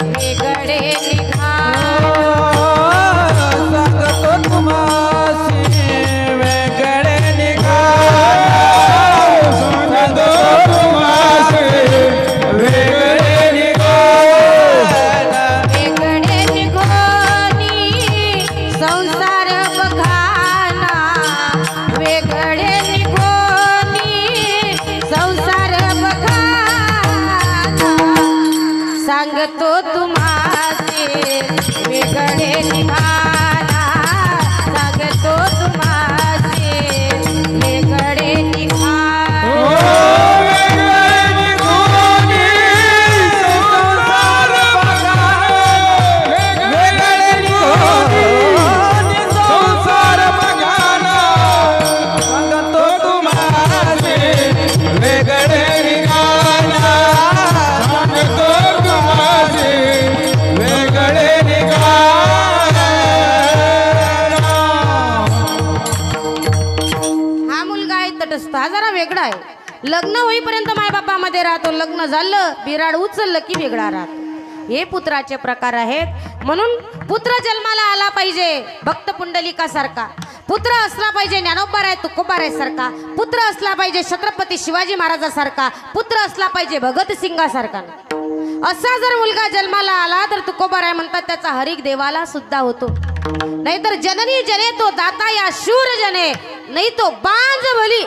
[SPEAKER 1] वेगळे निघाना,
[SPEAKER 3] सांगतो तुम्हासी
[SPEAKER 1] लग्न होईपर्यंत मायबापामध्ये राहतो, लग्न झालं बिराड उचललं की वेगळा राहतो. हे पुत्राचे प्रकार आहेत. म्हणून पुत्र जन्माला आला पाहिजे भक्त पुंडलिकासारखा, पुत्र असला पाहिजे ज्ञानोबाराय तुकोबाराय सारखा, पुत्र असला पाहिजे छत्रपती शिवाजी महाराजासारखा, पुत्र असला पाहिजे भगतसिंगासारखा. असा जर मुलगा जन्माला आला तर तुकोबाराय म्हणतात त्याचा हरिक देवाला सुद्धा होतो. नाहीतर जननी जने तो दाता या शूर जने, नाही तो बांज भली.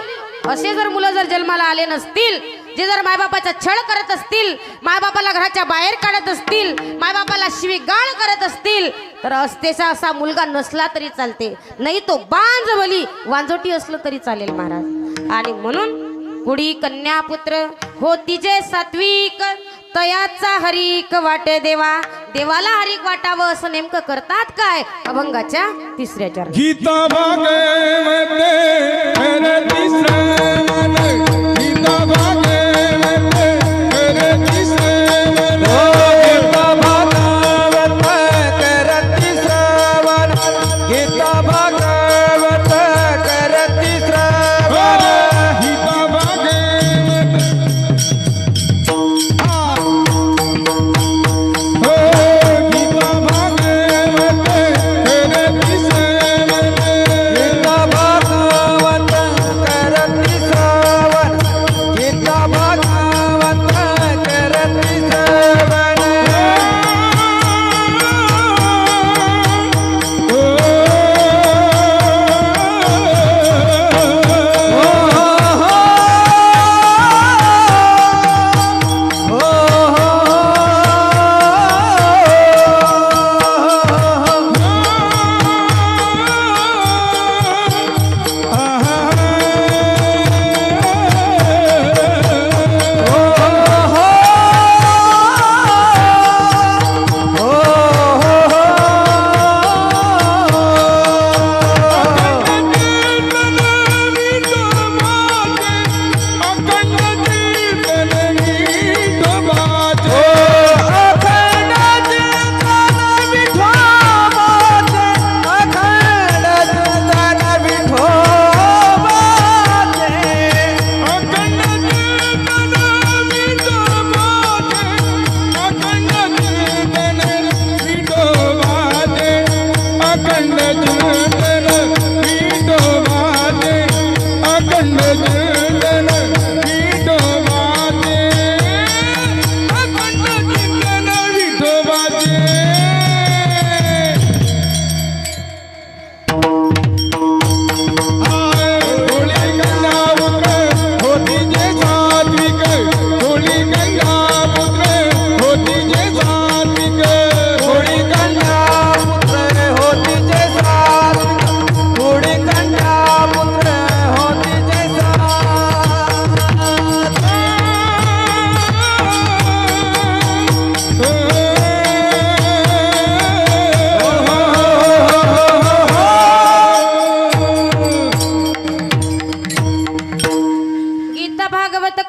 [SPEAKER 1] असे जर मुलं जर जन्माला आले नसतील, जे जर मायबापाचा छळ करत असतील, मायबापाला घराच्या बाहेर काढत असतील, मायबापाला शिवीगाळ करत असतील, तर असतेचा असा मुलगा नसला तरी चालते, नाही तो बांज भली वांजोटी असलं तरी चालेल महाराज. आणि म्हणून कुडी कन्या पुत्र होती जे सात्विक, तयाचा हरिक वाटे देवा. देवाला हरिक वाटावं असं नेमकं करतात काय? अभंगाच्या तिसऱ्या चरणात.
[SPEAKER 2] गीता भागवते करती श्रवण, गीता भागवते करती श्रवण,
[SPEAKER 3] गीता भागवत करती श्रवण, गीता भागवत करती श्रवण,
[SPEAKER 2] गीता भागवत गीता भागवत करती श्रवण,
[SPEAKER 3] गीता भागवत करती श्रवण, गीता भागवत करती श्रवण.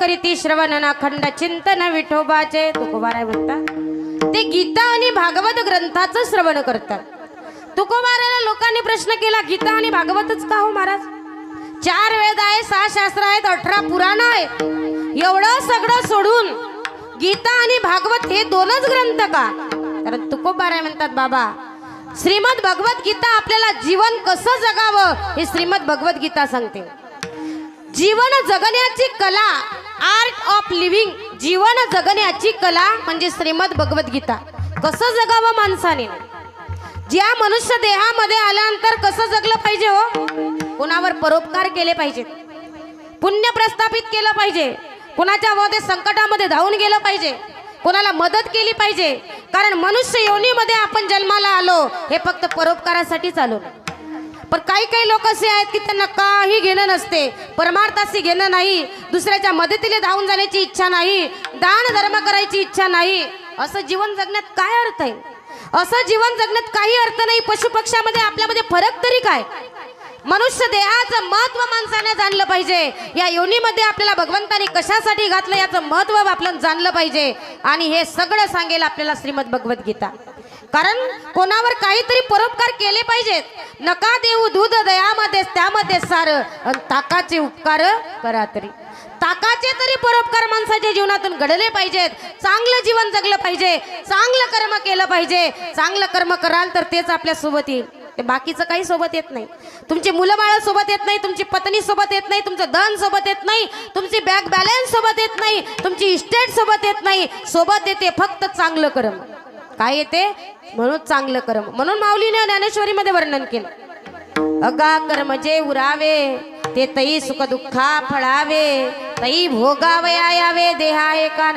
[SPEAKER 1] करीती श्रवण अखंड चिंतन विठोबाचे. तुकोबाराय म्हणतात ते गीता आणि भागवत ग्रंथाचं श्रवण करतात. तुकोबाराला लोकांनी प्रश्न केला, गीता आणि भागवतच का हो महाराज? 4 वेद आहे, 6 शास्त्र आहेत, 18 पुराण आहे, एवढं सगळं सोडून गीता आणि भागवत हे 2च ग्रंथ का? तर तुकोबाराय म्हणतात बाबा, श्रीमद भगवत गीता आपल्याला जीवन कसं जगावं हे श्रीमद भगवत गीता सांगते. जीवन जगण्याची कला, आर्ट ऑफ लिव्हिंग, जीवन जगण्याची कला म्हणजे श्रीमद भगवत गीता. कसं जगावं माणसाने, ज्या मनुष्य देहामध्ये आल्यानंतर कसं जगलं पाहिजे हो? कुणावर परोपकार केले पाहिजेत, पुण्य प्रस्थापित केलं पाहिजे, कुणाच्या मध्ये संकटामध्ये धावून गेलं पाहिजे, कोणाला मदत केली पाहिजे. कारण मनुष्य योनीमध्ये आपण जन्माला आलो हे फक्त परोपकारासाठीच आलो. पण काही लोक असे आहेत की त्यांना काही घेणं नसते, परमार्थाशी घेणं नाही, दुसऱ्याच्या मदतीला धावून जाण्याची इच्छा नाही, दान धर्म करायची इच्छा नाही. असं जीवन जगण्यात काय अर्थ आहे? असं जीवन जगण्यात काही अर्थ नाही. पशुपक्ष्यामध्ये आपल्यामध्ये फरक तरी काय? मनुष्य देहाचं महत्व माणसाने जाणलं पाहिजे. या योनीमध्ये आपल्याला भगवंताने कशासाठी घातलं याचं महत्व आपण जाणलं पाहिजे. आणि हे सगळं सांगेल आपल्याला श्रीमद भगवद्गीता. कारण कोणावर काहीतरी परोपकार केले पाहिजेत. नका देऊ दूध दयामध्ये त्यामध्ये सार आणि ताकाचे उपकार करा तरी. ताकाचे तरी परोपकार माणसाच्या जीवनातून घडले पाहिजेत. चांगलं जीवन जगलं पाहिजे, चांगलं कर्म केलं पाहिजे. चांगलं कर्म कराल तर तेच आपल्या सोबत येईल. ते बाकीचं काही सोबत येत नाही. तुमची मुलं बाळ सोबत येत नाही, तुमची पत्नी सोबत येत नाही, तुमचं धन सोबत येत नाही, तुमची बँक बॅलन्स सोबत येत नाही, तुमची इस्टेट सोबत येत नाही. सोबत येते फक्त चांगलं कर्म. काय येते? म्हणून चांगलं कर्म. म्हणून माऊलीने ज्ञानेश्वरीमध्ये वर्णन केलं. अगा कर्म जे उरावे ते तई सुख दुःखा फळावे, तई भोगावया यावे देहा एकान.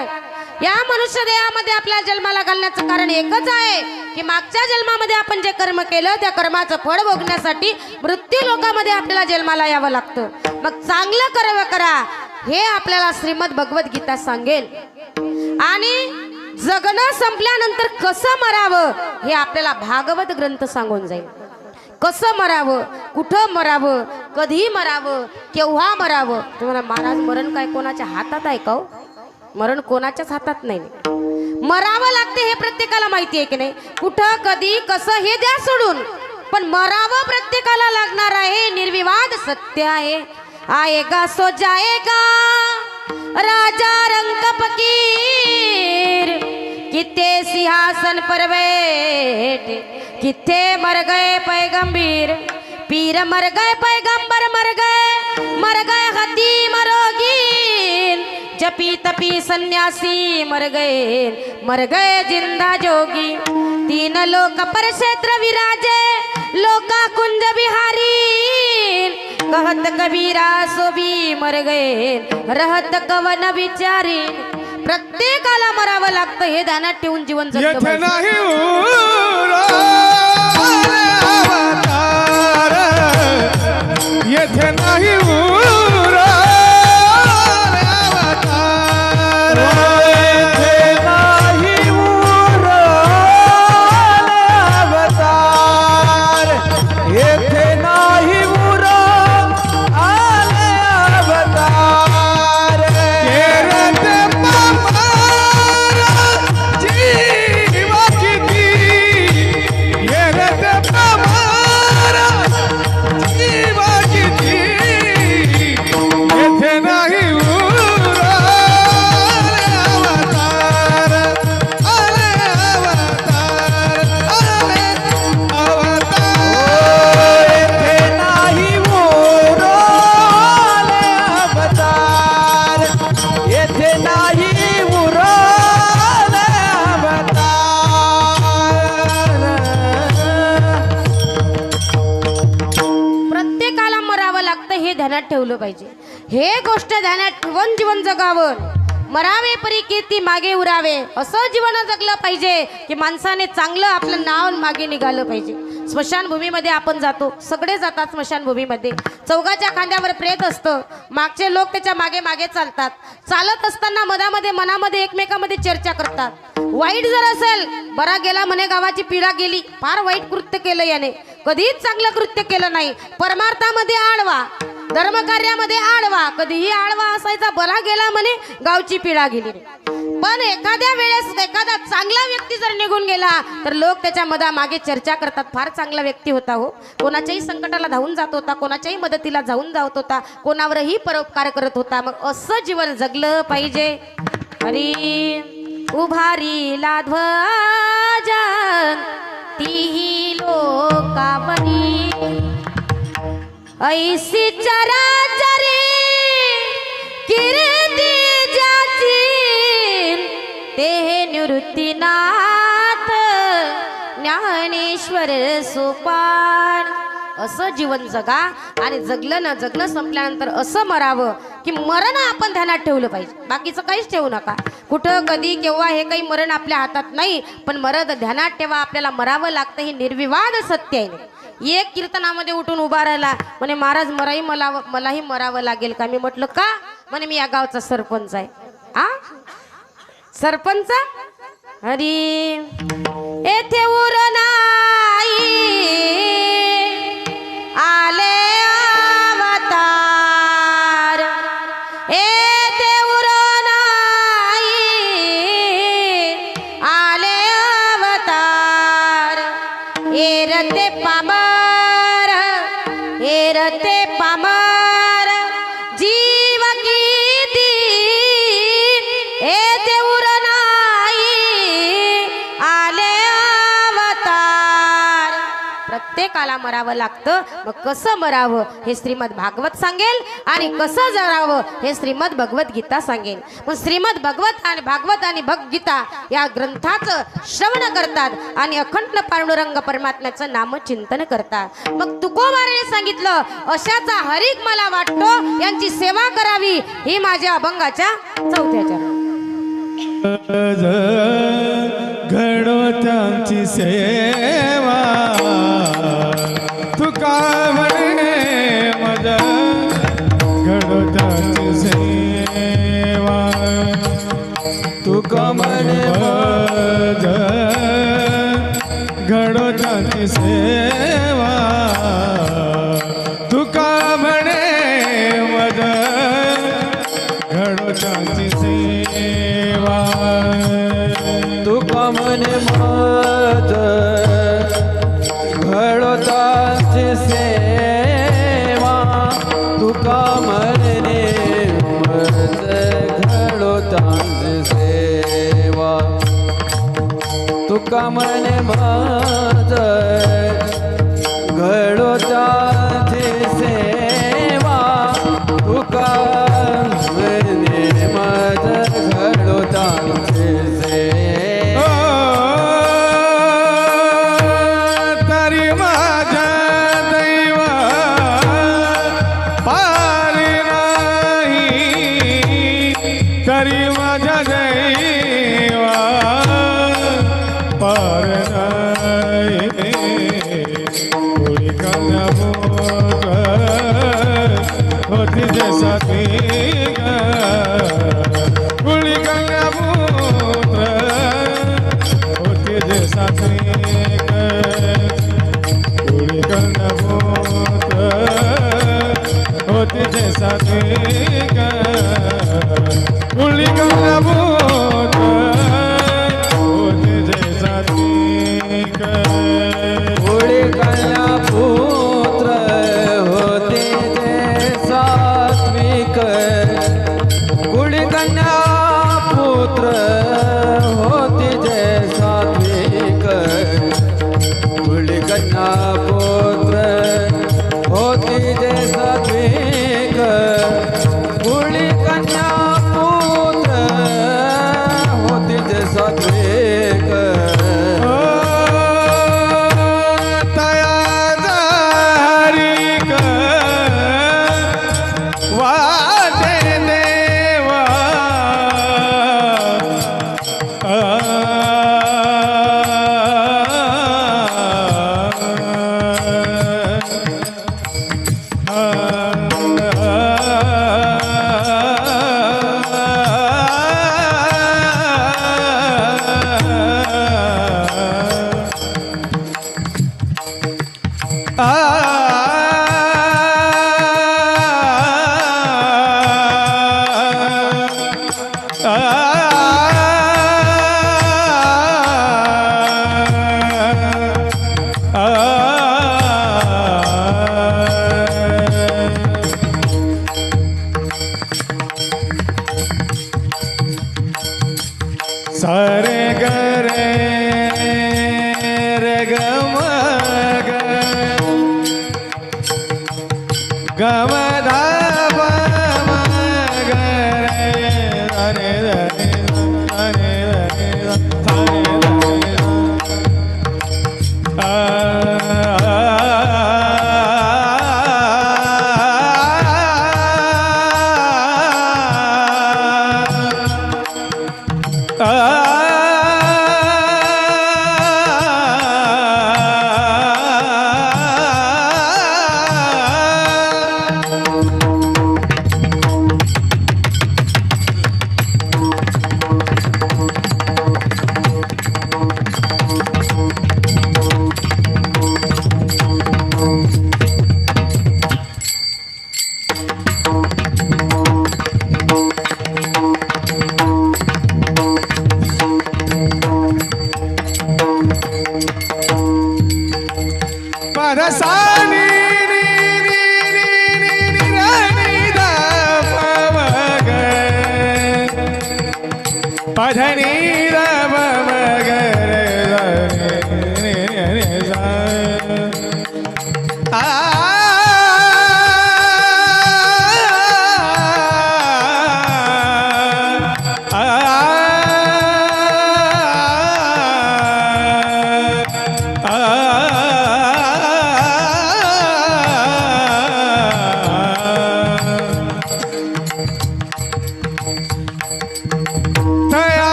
[SPEAKER 1] या मनुष्य देहामध्ये आपल्या जन्माला घालण्याचं कारण एकच आहे की मागच्या जन्मामध्ये आपण जे कर्म केलं त्या कर्माचं फळ भोगण्यासाठी मृत्यू लोकामध्ये आपल्याला जन्माला यावं लागतं. मग चांगलं कर्म करा हे आपल्याला श्रीमद भगवद्गीता सांगेल. आणि जगणं संपल्यानंतर कसं मरावं हे आपल्याला भागवत ग्रंथ सांगून जाईल. कसं मरावं, कुठं मरावं, कधी मरावं, केव्हा मरावं. तुम्हाला महाराज मरण काय कोणाच्या हातात आहे का? मरण कोणाच्याच हातात नाही. मरावं लागते हे प्रत्येकाला माहिती आहे की नाही. कुठं कधी कसं हे द्या सोडून, पण मरावं प्रत्येकाला लागणार आहे. निर्विवाद सत्य आहे. आएगा सो जाएगा राजा रंग फकीर, कितने सिंहासन पर बैठे, कितने मर गए पैगंबीर. पीर मर गए, पैगंबर मर गए हतीम रोगीन, जपी तपी सन्यासी मर गए जिंदा जोगी. तीन लोक पर क्षेत्र विराजे, लोका कुंज बिहारी, कहत कबीरा सो भी मर गए, रहत कवन विचारी. प्रत्येकाला मरावं लागतं हे ध्यानात ठेवून जीवन जगलं
[SPEAKER 2] येथे
[SPEAKER 1] पाहिजे.
[SPEAKER 2] नाही अवतार, येथे नाही अवतार,
[SPEAKER 3] येथे नाही अवतार, येथे नाही अवतार.
[SPEAKER 2] केरत पमारा जीवा किती, केरत पमारा जीवा किती. येथे नाही अवतार, आले अवतार, आले अवतार.
[SPEAKER 3] येथे नाही उरले अवतार, येथे नाही उरले अवतार.
[SPEAKER 1] प्रत्येकाला मरावं लागतं हे ध्यानात ठेवलं पाहिजे. हे गोष्ट ध्यानात ठेवून जीवन जगावं. मरावे परी कीर्ती मागे उरावे असं जीवन जगलं पाहिजे की माणसाने चांगलं आपलं नाव मागे निघालं पाहिजे. स्मशानभूमीमध्ये आपण जातो, सगळे जातात स्मशानभूमीमध्ये. चौघाच्या खांद्यावर प्रेत असतं, मागचे लोक त्याच्या मागे मागे चालतात. चालत असताना मधामध्ये मनामध्ये एकमेकांमध्ये चर्चा करतात. वाईट जर असेल, बरा गेला म्हणे, गावाची पिढा गेली, फार वाईट कृत्य केलं याने, कधीच चांगलं कृत्य केलं नाही. परमार्थामध्ये आडवा, धर्मकार्यामध्ये आडवा, कधीही आडवा असायचा, बरा गेला म्हणे, गावची पिढा गेली. पण एखाद्या वेळेस एखादा चांगला व्यक्ती जर निघून गेला तर लोक त्याच्या मागे चर्चा करतात. फार चांगला व्यक्ती होता हो, कोणाच्याही संकटाला धावून जात होता, कोणाच्याही मदतीला जाऊन जात होता, कोणावरही परोपकार करत होता. मग असं जीवन जगलं पाहिजे. हरी उभारीला ध्वजा तीही लोकावरी, ऐसी चराचरी कीर्ती ज्याची, ते निवृत्तीनाथ ज्ञानेश्वर सोपान. असं जीवन जगा आणि जगणं संपल्यानंतर असं मरावं की मरण आपण ध्यानात ठेवलं पाहिजे. बाकीचं काहीच ठेवू नका. कुठं कधी केव्हा हे काही मरण आपल्या हातात नाही, पण मरण ध्यानात ठेवा. आपल्याला मरावं लागतं हे निर्विवाद सत्य आहे. एक कीर्तनामध्ये उठून उभा राहिला म्हणे, महाराज मलाही मरावं लागेल का? मी म्हटलं का? म्हणे, मी या गावचा सरपंच आहे. आ सरपंच? हरी येथे उर नाही आले प्रत्येकाला मरावं लागतं. मग कसं मरावं हे श्रीमद भागवत सांगेल आणि कसं जगावं हे श्रीमद भगवत गीता सांगेल. मग श्रीमद भगवत आणि भागवत आणि भगवद्गीता या ग्रंथाचं श्रवण करतात आणि अखंड पांडुरंग परमात्म्याचं नामचिंतन करतात. मग तुकोबाराने सांगितलं अशाचा हरिक मला वाटतो यांची सेवा करावी ही माझ्या अभंगाच्या चौथ्या चरण.
[SPEAKER 2] घडो त्यांची सेवा तुका म्हणे मज घडो त्यांची सेवा तुका म्हणे मज घडो त्यांची सेवा तुका म्हणे मज घडो त्यांची सेवा
[SPEAKER 3] तुका म्हणे मज घडोताची सेवा तुका म्हणे मज घडोताची सेवा तुका म्हणे मज घडोताची सेवा तुका म्हणे मज घडोताची सेवा
[SPEAKER 2] तरी माझ्या दैवा पारी नाही तरी माझ्या दैवा पार नाही कोणी कन्या होती जैसा कुणी कन्या होती जैसा कुणी कन्या होती जैसा कुणी कन्या होती जैसा
[SPEAKER 3] पुढे कन्या पुत्र होते जे सात्विक पुढे कन्या पुत्र होते जे सात्विक पुढे कन्या पुत्र होते जे सात्विक पुढे कन्या पुत्र होते जे सात्विक
[SPEAKER 2] सारे गरे रे गम गम धाम गरे अरे रे अरे रे परसानी पधनी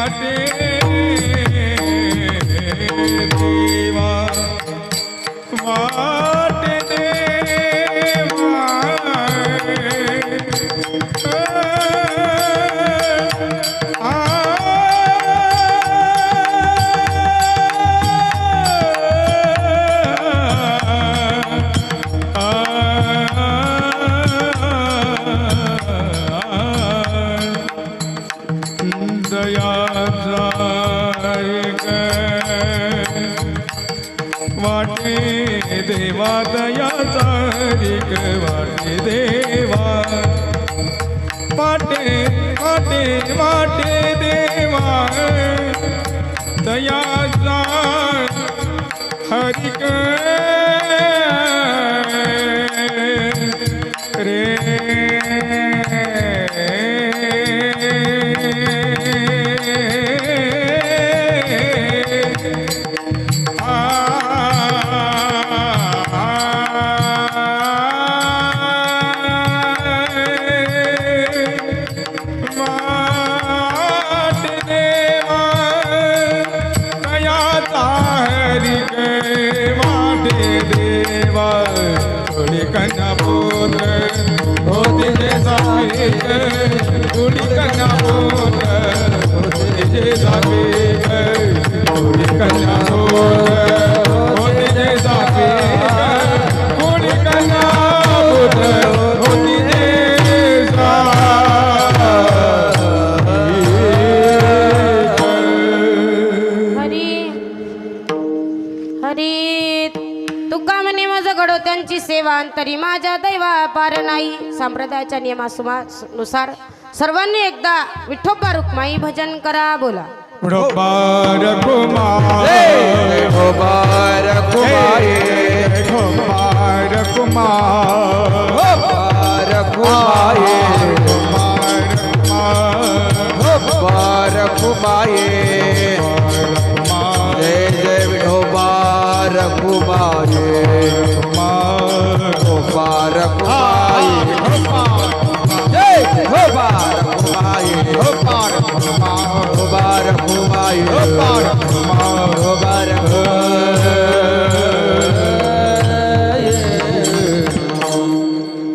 [SPEAKER 2] वाटे देवा वाटे देवा वाटे देवा दयाचा एक वाटे देवा वाटे वाटे वाटे देवा दयाचा हरिक रे कन्या पुत्र होती जे साविक कुड़ी कन्या पुत्र होती जे साविक कुड़ी कन्या पुत्र होती जे साविक कुड़ी कन्या पुत्र होती जे
[SPEAKER 1] हरी हरी तुका म्हणे माझं घडो त्यांची सेवा अंतरी माझ्या दैवा पार नाही. संप्रदायाच्या नियमानुसार सर्वांनी एकदा विठोबा रुक्माई भजन करा. बोला
[SPEAKER 2] विठोबार कुमार
[SPEAKER 3] विठोबार कुमाये
[SPEAKER 2] विठोबार कुमार
[SPEAKER 3] विठोबार कुमाये विठोबार कुमाये जय जय विठोबार कुमाये विठोबार कुमाये जय विठोबार कुमाये विठोबार कुमाये विठोबार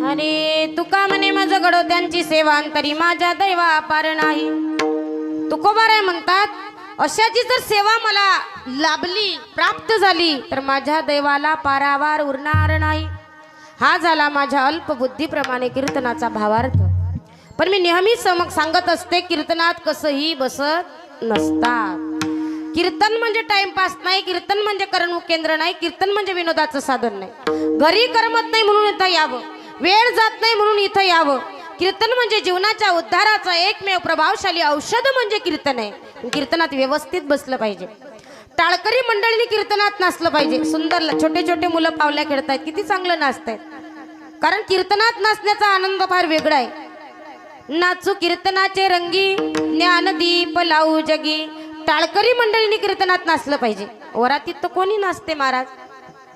[SPEAKER 1] अरे तुका म्हणे माझं घडो त्यांची सेवा अंतरी माझ्या दैवा पार नाही. तुकोबाराय म्हणतात अशाची जर सेवा मला लाभली प्राप्त झाली तर माझ्या दैवाला पारावार उरणार नाही. हा झाला माझ्या अल्पबुद्धीप्रमाणे कीर्तनाचा भावार्थ. पण मी नेहमी सांगत असते कीर्तनात कसंही बसत नसतात. कीर्तन म्हणजे टाइमपास नाही. कीर्तन म्हणजे करमणूक केंद्र नाही. कीर्तन म्हणजे विनोदाचं साधन नाही. घरी करमत नाही म्हणून इथं यावं, वेळ जात नाही म्हणून इथं यावं. कीर्तन म्हणजे जीवनाच्या उद्धाराचा एकमेव प्रभावशाली औषध म्हणजे कीर्तन आहे. कीर्तनात व्यवस्थित बसलं पाहिजे. टाळकरी मंडळीने कीर्तनात नाचलं पाहिजे. सुंदर छोटे छोटे मुलं पावल्या खेळतायत, किती चांगलं नाचतायत. कारण कीर्तनात नाचण्याचा आनंद फार वेगळा आहे. नाचू कीर्तनाचे रंगी ज्ञानदीप लावू जगी. टाळकरी मंडळीने कीर्तनात नाचलं पाहिजे. वरातीत तर कोणी नाचते महाराज,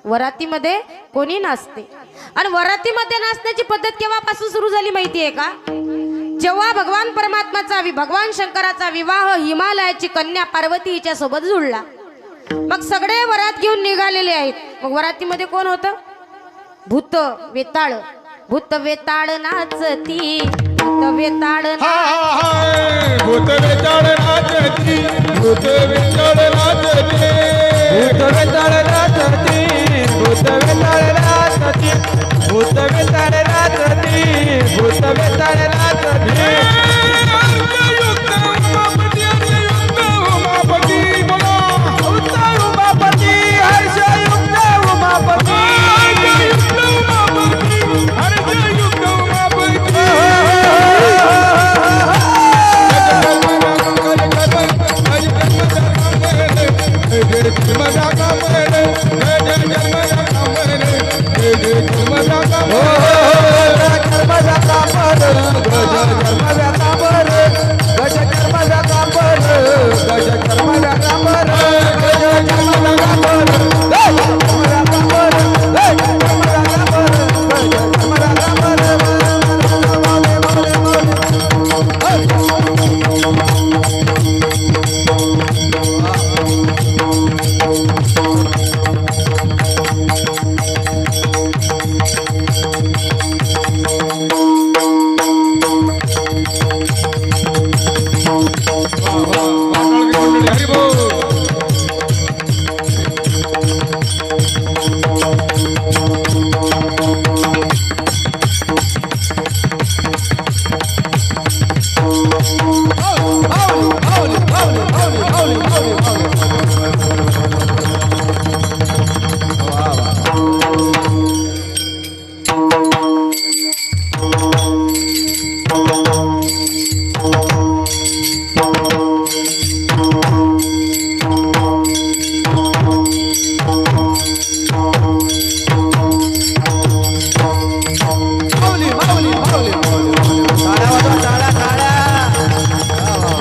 [SPEAKER 1] वरातीमध्ये कोणी नाचते. आणि वरातीमध्ये नाचण्याची पद्धत केव्हापासून सुरू झाली माहितीये का? जेव्हा भगवान परमात्माचा भगवान शंकराचा विवाह हिमालयाची कन्या पार्वती हिच्या सोबत जुळला, मग सगळे वरात घेऊन निघालेले आहेत. मग वरातीमध्ये कोण होतं? भूत वेताळ. भूत वेताळ नाचती, भूत वेताळ
[SPEAKER 2] भूत वेताळ नाचती, भूत वेताळ नाचती,
[SPEAKER 3] भूत वेताळ नाचती, भूत वेताळ नाचती, भूत वेताळ नाचती, भूत वेताळ नाचती. उमापती हर्षयुक्त उमापती
[SPEAKER 2] हरी बोल.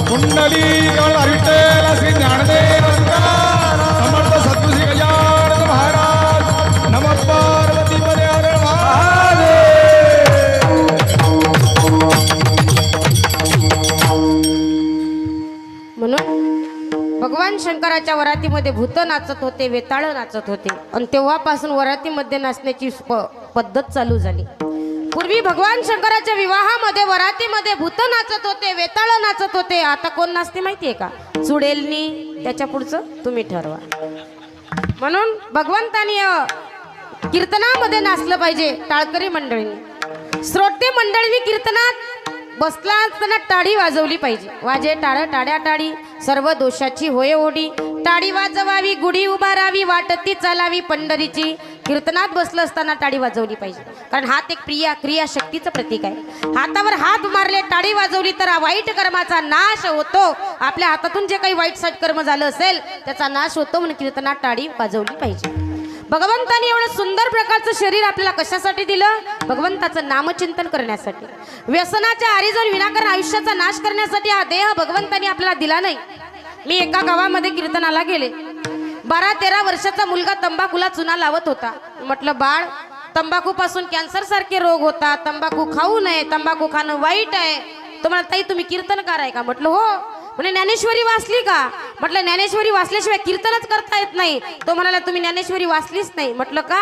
[SPEAKER 2] कुंडली गण विठ्ठल श्री ज्ञानदेव तुकाराम, समर्थ सद्गुरू श्री गजानन महाराज. नमः पार्वती पदे हर
[SPEAKER 1] म्हणून भगवान शंकराच्या वरातीमध्ये भूत नाचत होते, वेताळ नाचत होते आणि तेव्हापासून वरातीमध्ये नाचण्याची पद्धत चालू झाली. पूर्वी भगवान शंकराच्या विवाहामध्ये वरातीमध्ये भूत नाचत होते, वेताळ नाचत होते. आता कोण नाचते माहितीये का? चुडेलनी. त्याच्या पुढचं तुम्ही ठरवा. म्हणून भगवंतानी कीर्तनामध्ये नाचलं पाहिजे. टाळकरी मंडळींनी, श्रोते मंडळींनी कीर्तनात बसला असताना टाळी वाजवली पाहिजे. वाजे टाळ टाळ्या टाळी, सर्व दोषाची होय ओढी. टाळी वाजवावी, गुढी उभारावी, वाटती चालावी पंढरीची. कीर्तनात बसलं असताना टाळी वाजवली पाहिजे, कारण हात एक क्रियाशक्तीचं प्रतीक आहे. हातावर हात मारले, टाळी वाजवली तर वाईट कर्माचा नाश होतो. आपल्या हातातून जे काही वाईट सत्कर्म झालं असेल त्याचा नाश होतो, म्हणून कीर्तनात टाळी वाजवली पाहिजे. भगवंतानी एवढं सुंदर प्रकारचं शरीर आपल्याला कशासाठी दिलं? भगवंताचं नामचिंतन करण्यासाठी. व्यसनाच्या आरी जाऊन विनाकारण आयुष्याचा नाश करण्यासाठी हा देह भगवंतानी आपल्याला दिला नाही. मी एका गावामध्ये कीर्तनाला गेले. 12-13 वर्षाचा मुलगा तंबाखूला चुना लावत होता. म्हटलं, बाळ, तंबाखू पासून कॅन्सर सारखे रोग होतात, तंबाखू खाऊ नये, तंबाखू खाणं वाईट आहे. तो म्हणा, ताई तुम्ही कीर्तनकार आहे का? म्हटलं हो. म्हणे, ज्ञानेश्वरी वाचली का? म्हटलं ज्ञानेश्वरी वाचल्याशिवाय कीर्तनच करता येत नाही. तो म्हणाला, तुम्ही ज्ञानेश्वरी वाचलीच नाही. म्हटलं का?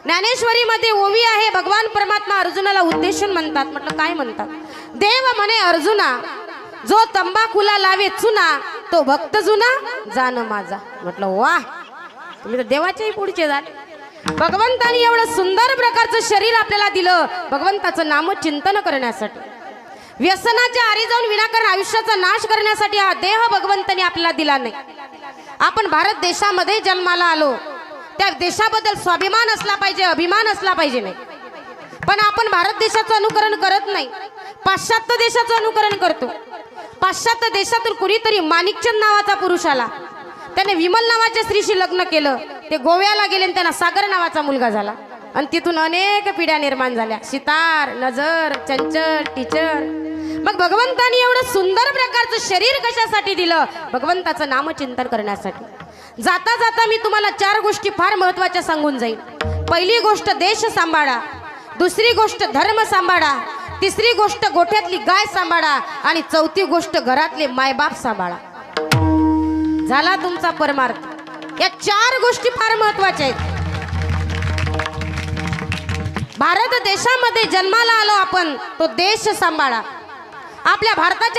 [SPEAKER 1] ज्ञानेश्वरी मध्ये ओवी आहे, भगवान परमात्मा अर्जुनाला उद्देशून म्हणतात. म्हटलं काय म्हणतात? देव म्हणे अर्जुना, जो तंबाखूला लावे चुना, तो भक्त जुना जाण माझा. म्हटलं वाह, तुम्ही तर देवाच्याही पुढचे झाले. भगवंतानी एवढं सुंदर प्रकारचं शरीर आपल्याला दिलं भगवंताचं नामचिंतन करण्यासाठी. व्यसनाच्या आरी जाऊन विनाकारण आयुष्याचा नाश करण्यासाठी हा देह भगवंतानी आपल्याला दिला नाही. आपण भारत देशामध्ये जन्माला आलो, त्या देशाबद्दल स्वाभिमान असला पाहिजे, अभिमान असला पाहिजे. नाही पण आपण भारत देशाचं अनुकरण करत नाही, पाश्चात्य देशाचं अनुकरण करतो. पाश्चात्य देशातून कुणीतरी माणिकचंद नावाचा पुरुष आला, त्याने विमल नावाच्या स्त्रीशी लग्न केलं. ते गोव्याला गेले आणि त्यांना सागर नावाचा मुलगा झाला आणि तिथून अनेक पिढ्या निर्माण झाल्या. सितार, नजर, चंचल, टीचर. मग भगवंतानी एवढं सुंदर प्रकारचं शरीर कशासाठी दिलं? भगवंताचं नामचिंतन करण्यासाठी. जाता जाता मी तुम्हाला 4 गोष्टी फार महत्वाच्या सांगून जाईल. पहिली गोष्ट देश सांभाळा, दुसरी गोष्ट धर्म सांभाळा, तिसरी गोष्ट गोठ्यातली गाय सांभाळा आणि चौथी गोष्ट घरातले मायबाप सांभाळा. झाला तुमचा परमार्थ. या 4 गोष्टी फार महत्वाच्या आहेत. भारत देशामध्ये जन्माला आलो आपण, तो देश सांभाळा. आपल्या भारताच्या